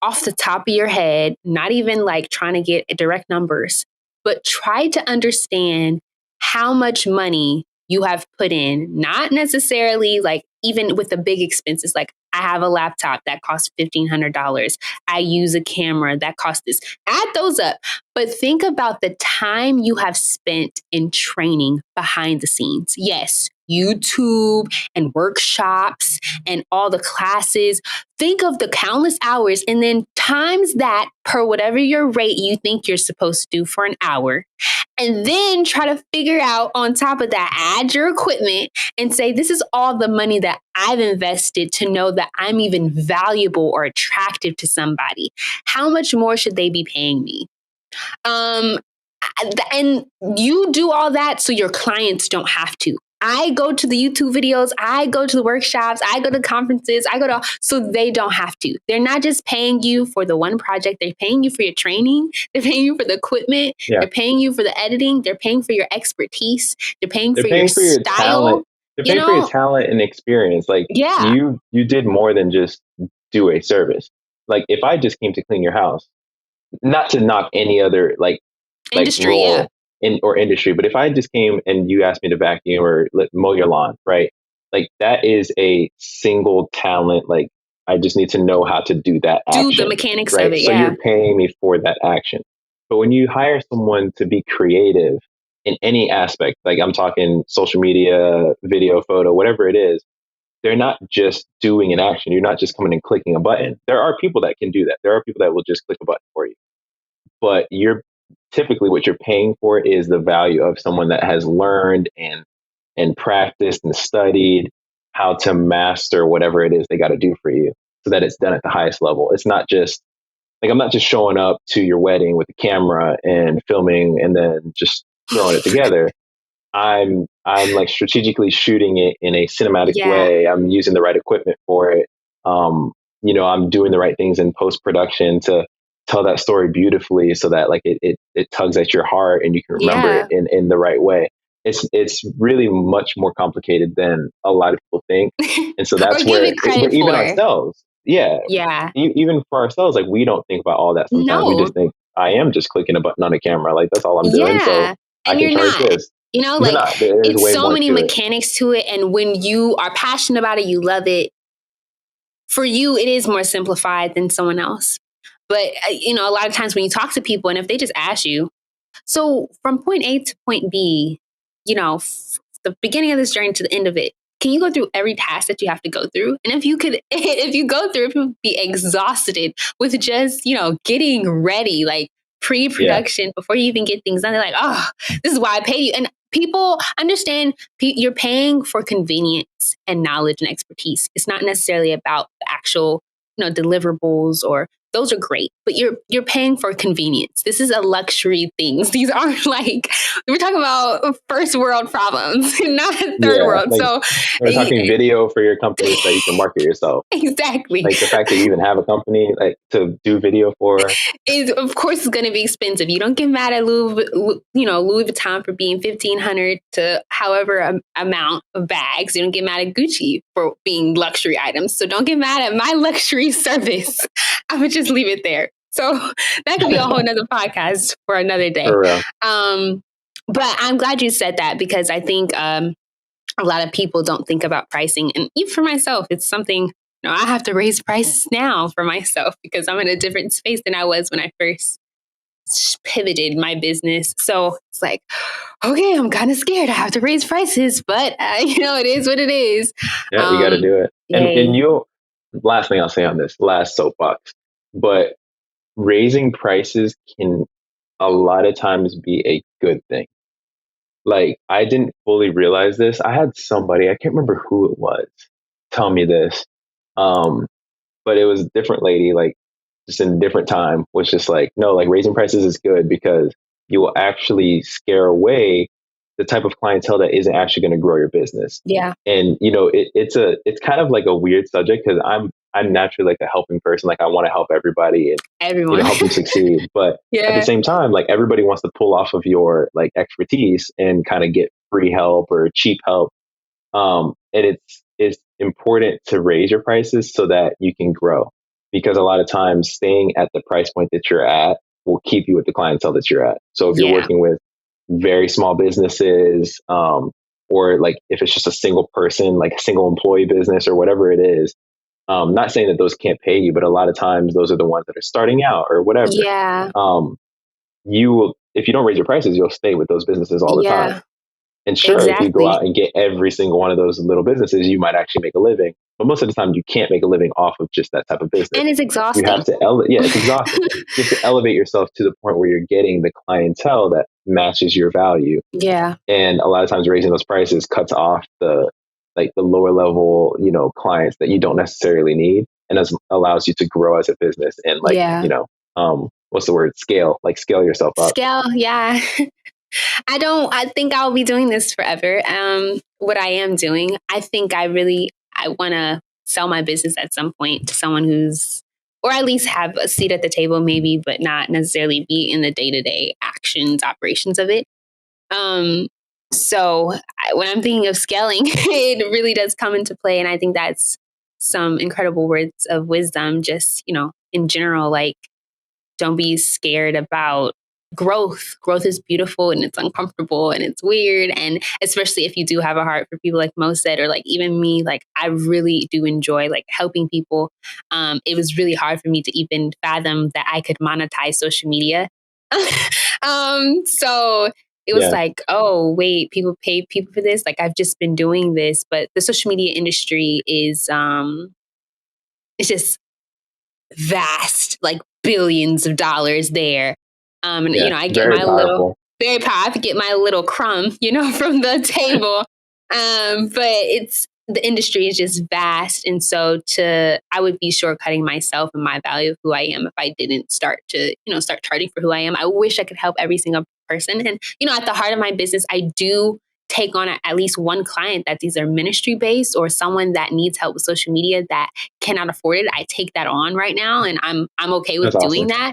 S1: off the top of your head, not even like trying to get direct numbers, but try to understand how much money you have put in, not necessarily like even with the big expenses. Like I have a laptop that costs $1,500. I use a camera that costs this. Add those up, but think about the time you have spent in training behind the scenes. Yes, YouTube and workshops and all the classes. Think of the countless hours and then times that per whatever your rate you think you're supposed to do for an hour. And then try to figure out on top of that, add your equipment and say, this is all the money that I've invested to know that I'm even valuable or attractive to somebody. How much more should they be paying me? And you do all that so your clients don't have to. I go to the YouTube videos, I go to the workshops, I go to conferences, so they don't have to. They're not just paying you for the one project, they're paying you for your training, they're paying you for the equipment,
S2: Yeah.
S1: they're paying you for the editing, they're paying for your expertise, they're paying
S2: They're
S1: for your
S2: paying for your
S1: style.
S2: talent. They're paying for your talent and experience. Like
S1: Yeah.
S2: you did more than just do a service. Like if I just came to clean your house, not to knock any other like
S1: Industry, yeah.
S2: role in or industry, but if I just came and you asked me to vacuum or mow your lawn, right? Like that is a single talent. Like I just need to know how to do that
S1: Do the
S2: action,
S1: mechanics of
S2: right?
S1: it,
S2: So
S1: yeah.
S2: you're paying me for that action. But when you hire someone to be creative in any aspect, like I'm talking social media, video, photo, whatever it is, they're not just doing an action. You're not just coming and clicking a button. There are people that can do that. There are people that will just click a button for you. But you're typically what you're paying for is the value of someone that has learned and practiced and studied how to master whatever it is they got to do for you so that it's done at the highest level. It's not just like I'm not just showing up to your wedding with a camera and filming and then just throwing it together. I'm like strategically shooting it in a cinematic
S1: Yeah.
S2: way. I'm using the right equipment for it. I'm doing the right things in post production tell that story beautifully so that like it tugs at your heart and you can remember it
S1: Yeah.
S2: in the right way. It's really much more complicated than a lot of people think. And so
S1: Or
S2: that's
S1: give
S2: where,
S1: it credit
S2: but even
S1: for.
S2: ourselves, yeah,
S1: Yeah.
S2: even for ourselves, like we don't think about all that sometimes. We
S1: No.
S2: just think, I am just clicking a button on a camera. Like that's all I'm doing. So
S1: Yeah.
S2: I
S1: And
S2: can
S1: you're
S2: charge
S1: not.
S2: this. You're
S1: Like
S2: not. There's
S1: it's
S2: way
S1: so
S2: more
S1: many
S2: to it.
S1: mechanics to it. And when you are passionate about it, you love it. For you, it is more simplified than someone else. But, a lot of times when you talk to people and if they just ask you, so from point A to point B, the beginning of this journey to the end of it, can you go through every task that you have to go through? And if you could, if you go through it, you would be exhausted with just, getting ready, like
S2: Yeah.
S1: pre-production before you even get things done. They're like, oh, this is why I pay you. And people understand you're paying for convenience and knowledge and expertise. It's not necessarily about the actual, deliverables, or those are great, but you're paying for convenience. This is a luxury things. These aren't like, we're talking about first world problems, not third
S2: Yeah.
S1: world.
S2: Like
S1: So
S2: we're talking video for your company so that you can market yourself.
S1: exactly.
S2: Like the fact that you even have a company like to do video for.
S1: Is of course it's going to be expensive. You don't get mad at Louis Vuitton for being 1,500 to however amount of bags. You don't get mad at Gucci for being luxury items. So don't get mad at my luxury service. I would just leave it there. So that could be a whole nother podcast for another day.
S2: For real.
S1: But I'm glad you said that, because I think a lot of people don't think about pricing. And even for myself, it's something, I have to raise prices now for myself because I'm in a different space than I was when I first pivoted my business. So it's like, okay, I'm kind of scared. I have to raise prices, but it is what it is.
S2: Yeah, you got to do it. And
S1: Yay.
S2: last thing I'll say on this, last soapbox, but raising prices can a lot of times be a good thing. Like I didn't fully realize this. I had somebody, I can't remember who it was, tell me this. Um, but it was a different lady, like just in a different time, was just like, no, like raising prices is good because you will actually scare away the type of clientele that isn't actually going to grow your business.
S1: Yeah.
S2: And it's kind of like a weird subject because I'm naturally like a helping person. Like I want to help everybody and
S1: Everyone.
S2: help them succeed. But at the
S1: Yeah.
S2: same time, like everybody wants to pull off of your like expertise and kind of get free help or cheap help. And it's important to raise your prices so that you can grow, because a lot of times staying at the price point that you're at will keep you with the clientele that you're at. So if you're
S1: Yeah.
S2: working with very small businesses, or like if it's just a single person, like a single employee business or whatever it is, not saying that those can't pay you, but a lot of times those are the ones that are starting out or whatever.
S1: Yeah.
S2: You will, if you don't raise your prices, you'll stay with those businesses all the time.
S1: Yeah.
S2: And sure, if you go
S1: Exactly.
S2: out and get every single one of those little businesses, you might actually make a living. But most of the time, you can't make a living off of just that type of business.
S1: And it's
S2: You have
S1: exhausting.
S2: to yeah, it's exhausting. You have to elevate yourself to the point where you're getting the clientele that matches your value.
S1: Yeah.
S2: And a lot of times, raising those prices cuts off the lower level, clients that you don't necessarily need, and allows you to grow as a business and
S1: Yeah.
S2: what's the word? Scale yourself up.
S1: Scale. Yeah. I think I'll be doing this forever. What I am doing, I think I want to sell my business at some point to someone who's, or at least have a seat at the table, maybe, but not necessarily be in the day-to-day actions, operations of it. So when I'm thinking of scaling, it really does come into play. And I think that's some incredible words of wisdom, just, in general, like, don't be scared about growth. Growth is beautiful and it's uncomfortable and it's weird. And especially if you do have a heart for people, like Mo said, or like even me, like I really do enjoy like helping people. It was really hard for me to even fathom that I could monetize social media. So it was like, oh, wait, people pay people for this. Like I've just been doing this, but the social media industry is, it's just vast, like billions of dollars there. And I get
S2: Very
S1: my little,
S2: powerful.
S1: very powerful, I get my little crumb, from the table. But the industry is just vast. And so I would be shortcutting myself and my value of who I am if I didn't start to, start charging for who I am. I wish I could help every single person. And, at the heart of my business, I do take on at least one client that's either ministry based or someone that needs help with social media that cannot afford it. I take that on right now, and I'm okay with
S2: That's
S1: doing
S2: awesome.
S1: that.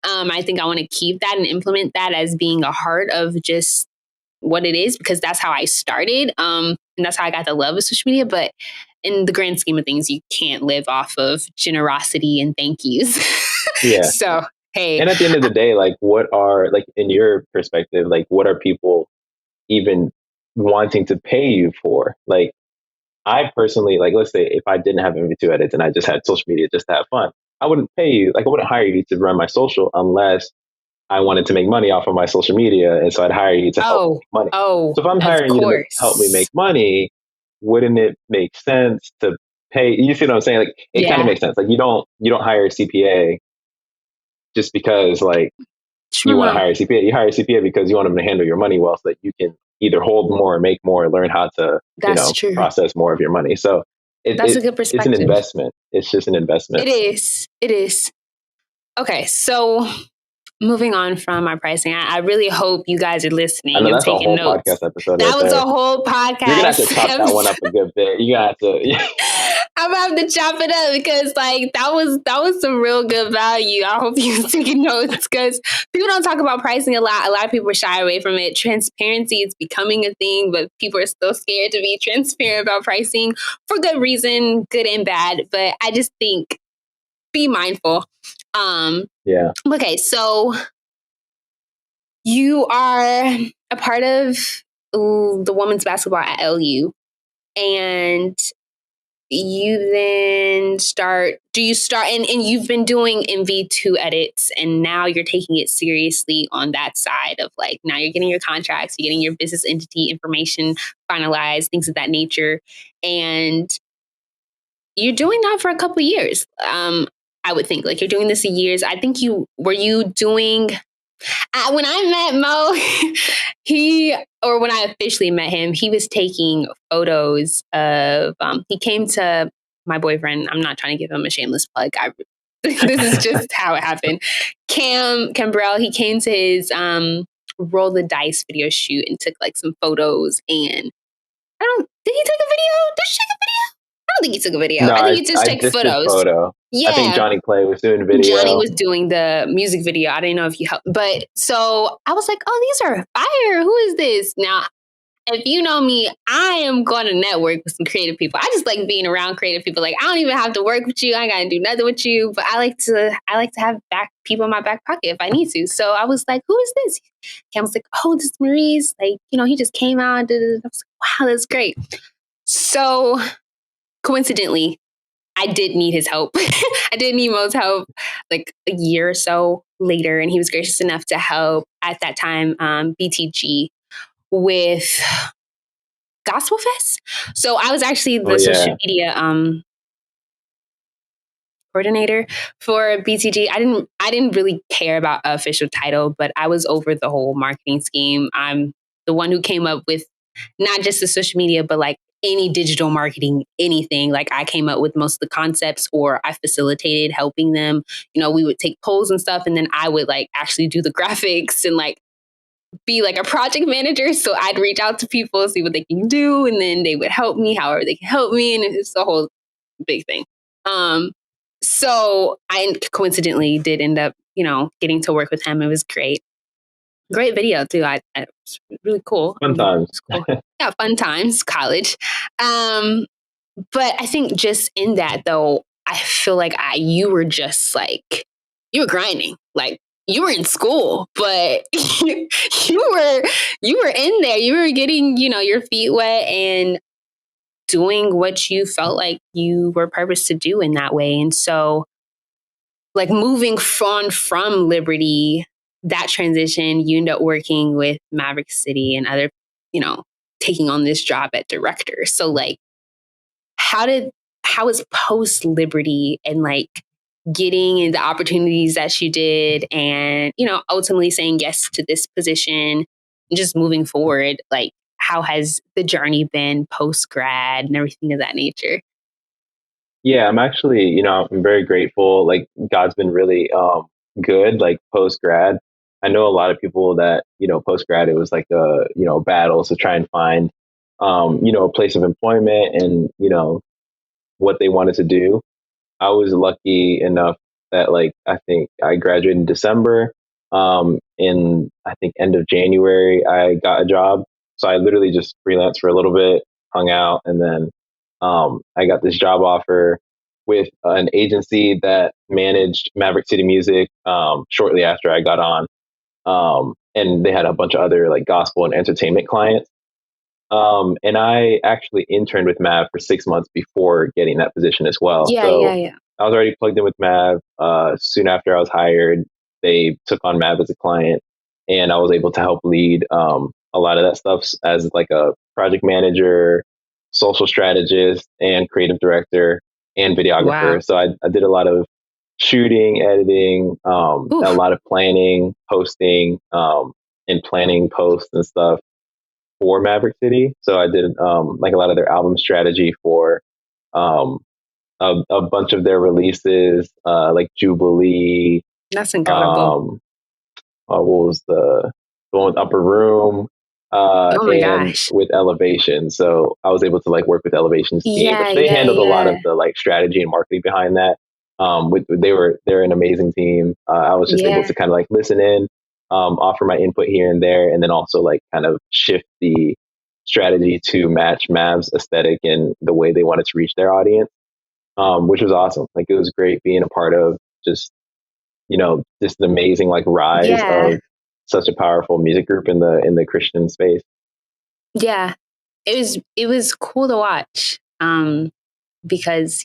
S1: I think I want to keep that and implement that as being a heart of just what it is, because that's how I started. And that's how I got the love of social media. But in the grand scheme of things, you can't live off of generosity and thank yous.
S2: Yeah.
S1: So, hey.
S2: And at the end of the day, like, what are, like, in your perspective, like, what are people even wanting to pay you for? Like, I personally, like, let's say if I didn't have MV2 edits and I just had social media just to have fun, I wouldn't pay you. Like, I wouldn't hire you to run my social unless I wanted to make money off of my social media. And so I'd hire you to help me make money. So if I'm
S1: Of
S2: hiring you to help me make
S1: course.
S2: money, wouldn't it make sense to pay? You see what I'm saying? Like, it kind of
S1: Yeah.
S2: makes sense. Like, you don't hire a CPA just because, like, you want to
S1: True.
S2: hire a CPA. You hire a CPA because you want them to handle your money well, so that you can either hold more, make more, learn how to,
S1: That's true.
S2: process more of your money. So
S1: That's a good
S2: it's an
S1: perspective.
S2: investment. It's just an investment.
S1: It is. It is. Okay. So moving on from our pricing, I really hope you guys are
S2: I
S1: listening
S2: know
S1: and
S2: that's a
S1: taking
S2: whole
S1: notes.
S2: podcast episode
S1: That
S2: right
S1: was a
S2: there.
S1: whole
S2: You're gonna have to
S1: podcast
S2: chop that one up a good bit. You gotta have to.
S1: I'm gonna have to chop it up because like that was some real good value. I hope you taking notes because people don't talk about pricing a lot. A lot of people shy away from it. Transparency is becoming a thing, but people are still scared to be transparent about pricing for good reason, good and bad. But I just think be mindful.
S2: Yeah.
S1: Okay, so you are a part of the women's basketball at LU, and you then and you've been doing MV2 edits, and now you're taking it seriously on that side of like, now you're getting your contracts, you're getting your business entity information finalized, things of that nature. And you're doing that for a couple of years. I would think like you're doing this in years. I think you doing when I met Mo, when I officially met him, he was taking photos of, he came to my boyfriend. I'm not trying to give him a shameless plug. This is just how it happened. Cambrell, he came to his, roll the dice video shoot and took like some photos, and did he take a video? Did she take a video? I don't think he took a video.
S2: No,
S1: I think
S2: I
S1: he just
S2: I
S1: took
S2: just did
S1: photos.
S2: photo. I think
S1: Yeah.
S2: Johnny Clay was doing
S1: Johnny
S2: video.
S1: was doing the music video. I didn't know if you helped. But so I was like, oh, these are fire. Who is this? Now, if you know me, I am going to network with some creative people. I just like being around creative people. Like, I don't even have to work with you. I ain't got to do nothing with you. But I like to have people in my back pocket if I need to. So I was like, who is this? Cam was like, oh, this is Maurice. Like, he just came out. I was like, wow, that's great. So coincidentally, I did need his help. I did need Mo's help like a year or so later, and he was gracious enough to help at that time BTG with Gospel Fest. So I was actually
S2: Oh
S1: the social
S2: yeah.
S1: media coordinator for BTG. I didn't really care about an official title, but I was over the whole marketing scheme. I'm the one who came up with not just the social media, but like any digital marketing, anything. Like I came up with most of the concepts, or I facilitated helping them. We would take polls and stuff, and then I would like actually do the graphics and like be like a project manager. So I'd reach out to people, see what they can do, and then they would help me however they can help me. And it's a whole big thing. So I coincidentally did end up, getting to work with him. It was great. Great video too. It was really cool.
S2: Fun times.
S1: Cool. Yeah, fun times, college. But I think just in that though, I feel like you were just like, you were grinding. Like you were in school, but you were in there. You were getting, your feet wet and doing what you felt like you were purposed to do in that way. And so like moving from Liberty, that transition, you end up working with Maverick City and other, taking on this job at director. So like, how is post Liberty and like getting into opportunities that you did and, ultimately saying yes to this position and just moving forward, like how has the journey been post grad and everything of that nature?
S2: Yeah, I'm actually, I'm very grateful. Like, God's been really good, like, post grad. I know a lot of people that, post grad, it was like a, battle to try and find, a place of employment and, what they wanted to do. I was lucky enough that like I think I graduated in December. In I think end of January, I got a job. So I literally just freelanced for a little bit, hung out, and then I got this job offer with an agency that managed Maverick City Music shortly after I got on. And they had a bunch of other like gospel and entertainment clients. And I actually interned with Mav for 6 months before getting that position as well.
S1: Yeah,
S2: So
S1: yeah, yeah.
S2: I was already plugged in with Mav. Soon after I was hired, they took on Mav as a client, and I was able to help lead a lot of that stuff as like a project manager, social strategist, and creative director and
S1: Wow.
S2: videographer. So I did a lot of shooting, editing, a
S1: Oof.
S2: lot of planning, posting, and planning posts and stuff for Maverick City. So I did like a lot of their album strategy for um, a bunch of their releases, like Jubilee.
S1: That's incredible.
S2: Um, what was the one with Upper Room,
S1: Oh my
S2: and
S1: gosh.
S2: with Elevation. So I was able to like work with Elevation's team,
S1: Yeah,
S2: which they
S1: yeah,
S2: handled a lot
S1: yeah.
S2: of the like strategy and marketing behind that. They're an amazing team. I was just able
S1: Yeah.
S2: to kind of like listen in, offer my input here and there, and then also like kind of shift the strategy to match Mav's aesthetic and the way they wanted to reach their audience, which was awesome. Like it was great being a part of just just an amazing like rise
S1: Yeah.
S2: of such a powerful music group in the Christian space.
S1: Yeah. It was cool to watch. Because,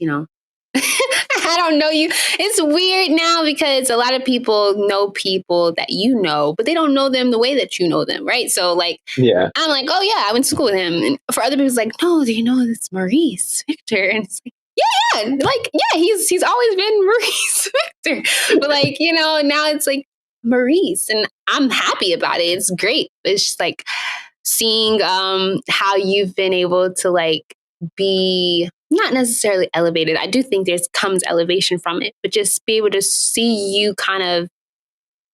S1: I don't know you. It's weird now because a lot of people know people that you know, but they don't know them the way that you know them, right? So like
S2: Yeah,
S1: I'm like, oh yeah, I went to school with him. And for other people, it's like, no, do you know it's Maurice Victor? And it's like, yeah, like, yeah, he's always been Maurice Victor. But like, now it's like Maurice. And I'm happy about it. It's great. It's just like seeing how you've been able to like be not necessarily elevated. I do think there's comes elevation from it, but just be able to see you kind of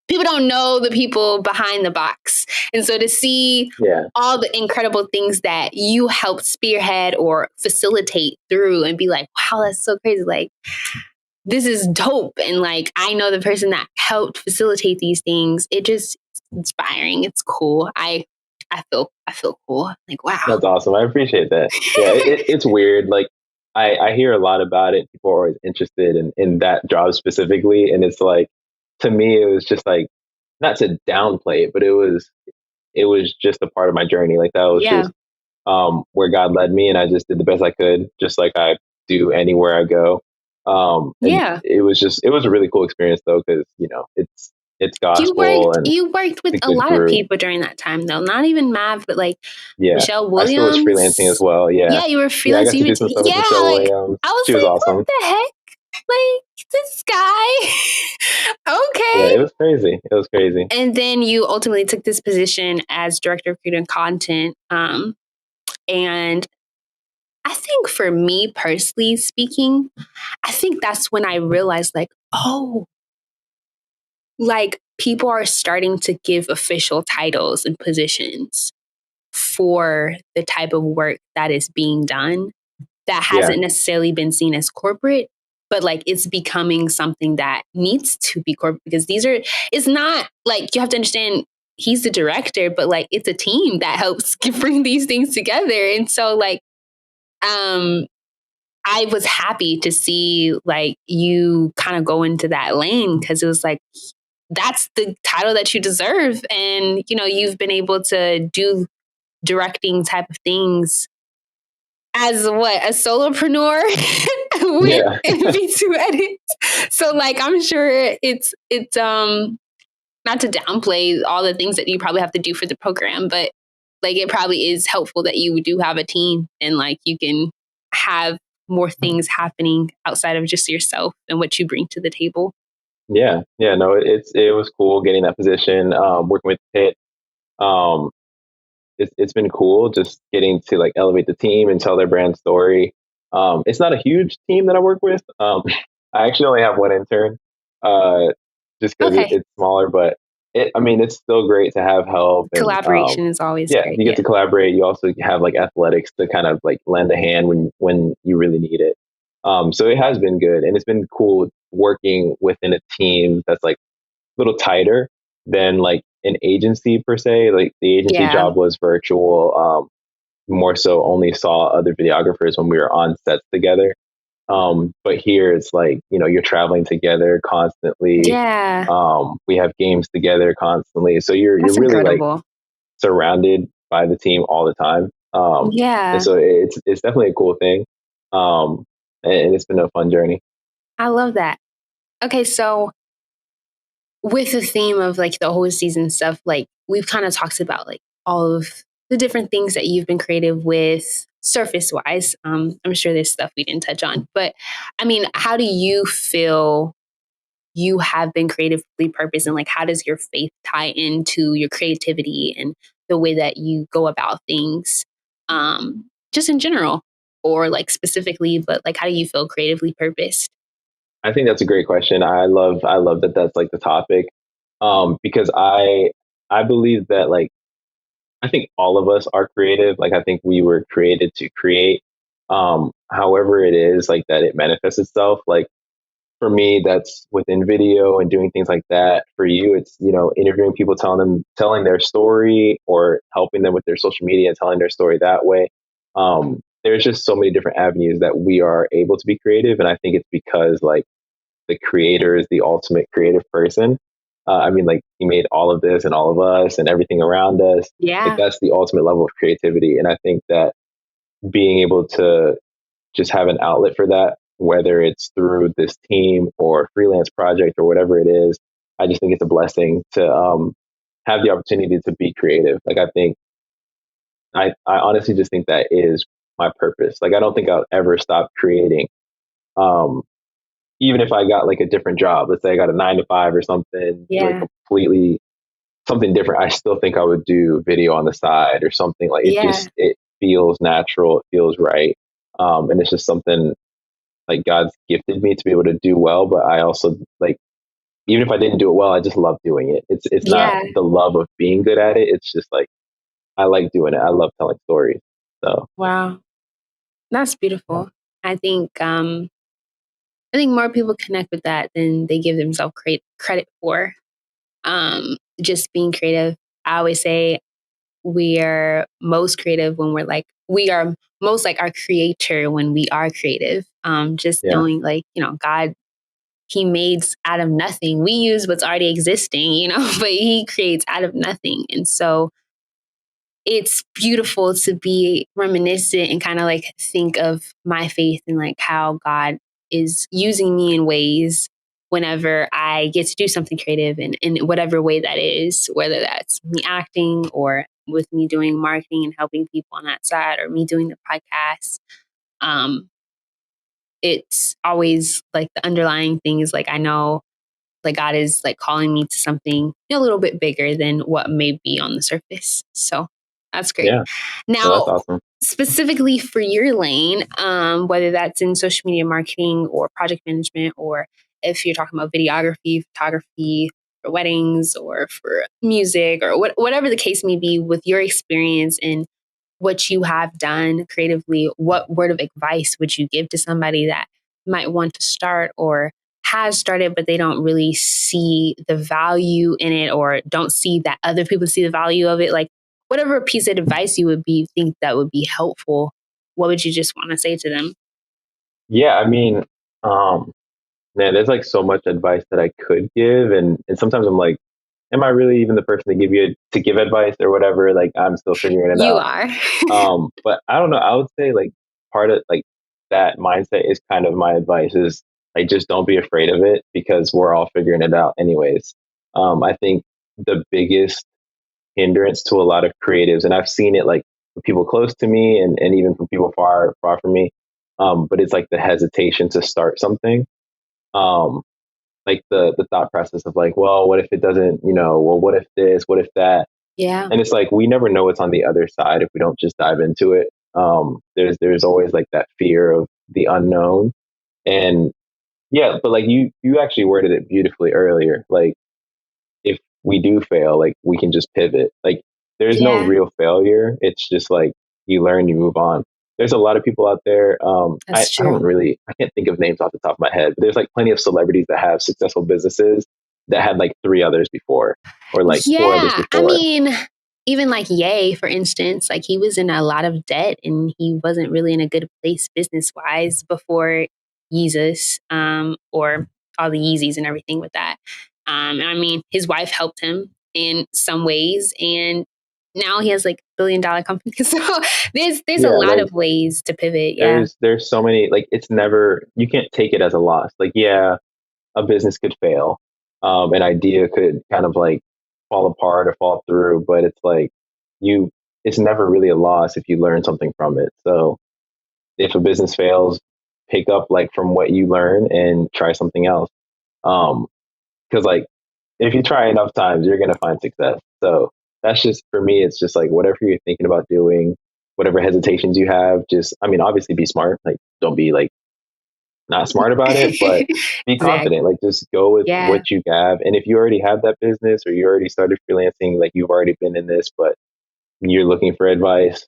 S1: people don't know the people behind the box. And so to see
S2: yeah,
S1: all the incredible things that you helped spearhead or facilitate through and be like, wow, that's so crazy. Like, this is dope. And like, I know the person that helped facilitate these things. It just it's inspiring. It's cool. I feel cool. Like, wow.
S2: that's awesome. I appreciate that. Yeah, it's weird. Like I hear a lot about it. People are always interested in that job specifically, and it's like to me, it was just like not to downplay it, but it was just a part of my journey. Like that was
S1: Yeah.
S2: just where God led me, and I just did the best I could, just like I do anywhere I go. And
S1: Yeah.
S2: it was a really cool experience though, because it's
S1: You
S2: gospel
S1: worked
S2: and
S1: you worked with
S2: it's a
S1: a
S2: good
S1: lot of
S2: group.
S1: people during that time though. Not even Mav, but like
S2: Yeah,
S1: Michelle
S2: I still was freelancing as
S1: Williams.
S2: well. Yeah,
S1: Yeah, you were
S2: yeah, I
S1: freelance.
S2: got to do some stuff with
S1: Yeah,
S2: Michelle
S1: like
S2: Williams.
S1: I was
S2: She was
S1: like, what
S2: awesome.
S1: the heck? Like this guy.
S2: Yeah, it
S1: Okay.
S2: was crazy. It was crazy.
S1: And then you ultimately took this position as director of creative content. And I think for me personally speaking, I think that's when I realized like, oh, like people are starting to give official titles and positions for the type of work that is being done that
S2: Yeah,
S1: hasn't necessarily been seen as corporate, but like it's becoming something that needs to be corporate because it's not like you have to understand he's the director, but like it's a team that helps bring these things together. And so like, um, I was happy to see like you kind of go into that lane because it was like, that's the title that you deserve. And, you've been able to do directing type of things as what a solopreneur with
S2: yeah,
S1: MV2 edits. So like I'm sure it's not to downplay all the things that you probably have to do for the program, but like it probably is helpful that you do have a team and like you can have more things happening outside of just yourself and what you bring to the table.
S2: yeah, yeah. No, it was cool getting that position. Working with Pitt. Um, it's been cool just getting to like elevate the team and tell their brand story. It's not a huge team that I work with. I actually only have one intern, uh, just because
S1: Okay.
S2: it's smaller, but I mean, it's still great to have help and
S1: Collaboration is always
S2: yeah,
S1: great.
S2: you get
S1: Yeah.
S2: to collaborate. You also have like athletics to kind of like lend a hand when you really need it. So it has been good, and it's been cool working within a team that's like a little tighter than like an agency per se. Like the agency
S1: Yeah.
S2: job was virtual. More so only saw other videographers when we were on sets together. But here it's like, you're traveling together constantly.
S1: Yeah.
S2: We have games together constantly. So you're
S1: That's
S2: really like
S1: incredible.
S2: surrounded by the team all the time. And
S1: Yeah.
S2: so it's definitely a cool thing. And it's been a fun journey.
S1: I love that. Okay, so with the theme of like the whole season stuff, like we've kind of talked about like all of the different things that you've been creative with surface wise. I'm sure there's stuff we didn't touch on, but I mean, how do you feel you have been creatively purposed, and like how does your faith tie into your creativity and the way that you go about things, just in general or like specifically, but like how do you feel creatively purposed?
S2: I think that's a great question. I love that that's like the topic. Because I believe that like I think all of us are creative. Like I think we were created to create. However it is like that it manifests itself. Like for me, that's within video and doing things like that. For you, it's, interviewing people, telling their story, or helping them with their social media and telling their story that way. There's just so many different avenues that we are able to be creative. And I think it's because like the creator is the ultimate creative person. I mean, like he made all of this and all of us and everything around us. Like
S1: Yeah.
S2: that's the ultimate level of creativity. And I think that being able to just have an outlet for that, whether it's through this team or freelance project or whatever it is, I just think it's a blessing to have the opportunity to be creative. Like I think I honestly just think that is my purpose. Like I don't think I'll ever stop creating. Um, Even if I got like a different job, let's say I got a 9 to 5 or something, like
S1: Yeah.
S2: completely something different, I still think I would do video on the side or something. Like
S1: Yeah.
S2: it feels natural, it feels right. And it's just something like God's gifted me to be able to do well, but I also like, even if I didn't do it well, I just love doing it. It's not
S1: Yeah.
S2: the love of being good at it. It's just like I like doing it. I love telling stories. So
S1: Wow. That's beautiful. I think I think more people connect with that than they give themselves credit for. Just being creative. I always say we are most creative when we are most like our creator when we are creative. Just
S2: yeah,
S1: knowing like, God, he made out of nothing. We use what's already existing, but he creates out of nothing. And so it's beautiful to be reminiscent and kind of like think of my faith and like how God is using me in ways whenever I get to do something creative and in whatever way that is, whether that's me acting or with me doing marketing and helping people on that side or me doing the podcast. Um, it's always like the underlying thing is like I know like God is like calling me to something a little bit bigger than what may be on the surface. So that's great.
S2: yeah, no, that's
S1: Now,
S2: awesome.
S1: specifically for your lane, whether that's in social media marketing or project management, or if you're talking about videography, photography, for weddings or for music or whatever the case may be, with your experience in what you have done creatively, what word of advice would you give to somebody that might want to start or has started, but they don't really see the value in it or don't see that other people see the value of it? Like, whatever piece of advice you would be think that would be helpful, what would you just want to say to them?
S2: Yeah, I mean, um, man, there's like so much advice that I could give, and sometimes I'm like, am I really even the person to give advice or whatever? Like I'm still figuring it
S1: You
S2: out.
S1: are.
S2: But I don't know. I would say like part of like that mindset is kind of my advice is like just don't be afraid of it because we're all figuring it out anyways. I think the biggest hindrance to a lot of creatives, and I've seen it like with people close to me and even from people far from me. But it's like the hesitation to start something. Um, like the thought process of like, well, what if it doesn't, well, what if this, what if that?
S1: Yeah.
S2: And it's like we never know what's on the other side if we don't just dive into it. There's always like that fear of the unknown. And yeah, but like you actually worded it beautifully earlier. Like if we do fail, like we can just pivot. Like there's no
S1: Yeah.
S2: real failure. It's just like you learn, you move on. there's a lot of people out there.
S1: That's
S2: I don't
S1: true.
S2: really, I can't think of names off the top of my head, but there's like plenty of celebrities that have successful businesses that had like three others before or like four others
S1: Yeah. I
S2: before.
S1: mean, even like Ye, for instance, like he was in a lot of debt and he wasn't really in a good place business wise before Yeezus, or all the Yeezys and everything with that. And I mean, his wife helped him in some ways, and now he has like $1 billion company. So there's a
S2: Yeah,
S1: lot
S2: like
S1: of ways to pivot. Yeah.
S2: there's so many, like it's never, you can't take it as a loss. Like, yeah, a business could fail. An idea could kind of like fall apart or fall through, but it's like you, it's never really a loss if you learn something from it. So if a business fails, pick up like from what you learn and try something else. Um, because like if you try enough times, you're gonna find success. So that's just for me. It's just like whatever you're thinking about doing, whatever hesitations you have, just I mean, obviously be smart. Like don't be like not smart about it, but be confident.
S1: Exactly.
S2: Like just go with
S1: Yeah.
S2: what you have. And if you already have that business or you already started freelancing, like you've already been in this, but you're looking for advice,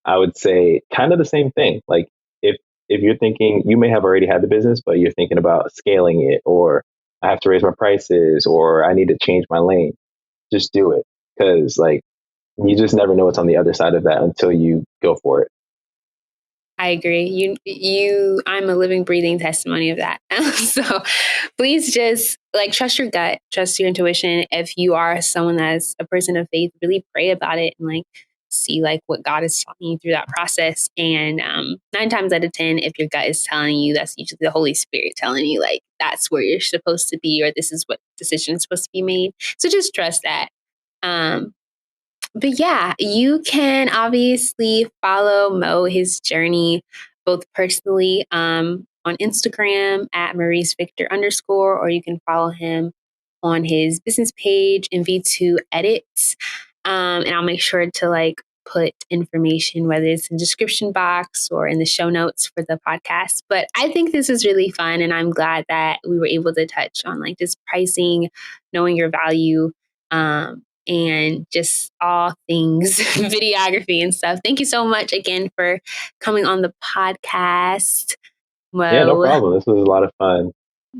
S2: I would say kind of the same thing. Like if you're thinking you may have already had the business, but you're thinking about scaling it, or I have to raise my prices, or I need to change my lane, just do it. Because like you just never know what's on the other side of that until you go for it.
S1: I agree. I'm a living, breathing testimony of that. So please just like trust your gut, trust your intuition. If you are someone that's a person of faith, really pray about it and like see like what God is telling you through that process. And 9 times out of 10, if your gut is telling you, that's usually the Holy Spirit telling you like that's where you're supposed to be, or this is what decision is supposed to be made. So just trust that. Um, but yeah, you can obviously follow Mo, his journey, both personally on Instagram at Maurice Victor underscore, or you can follow him on his business page in V2 Edits. And I'll make sure to like put information, whether it's in the description box or in the show notes for the podcast. But I think this is really fun, and I'm glad that we were able to touch on like just pricing, knowing your value, and just all things videography and stuff. Thank you so much again for coming on the podcast,
S2: Yeah, no
S1: Mo.
S2: problem. This was a lot of fun.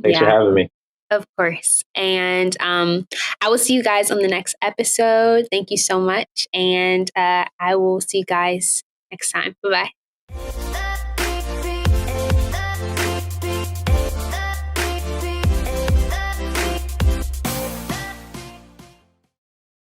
S2: Thanks for
S1: Yeah,
S2: having me.
S1: of course. And I will see you guys on the next episode. Thank you so much. And I will see you guys next time. Bye bye.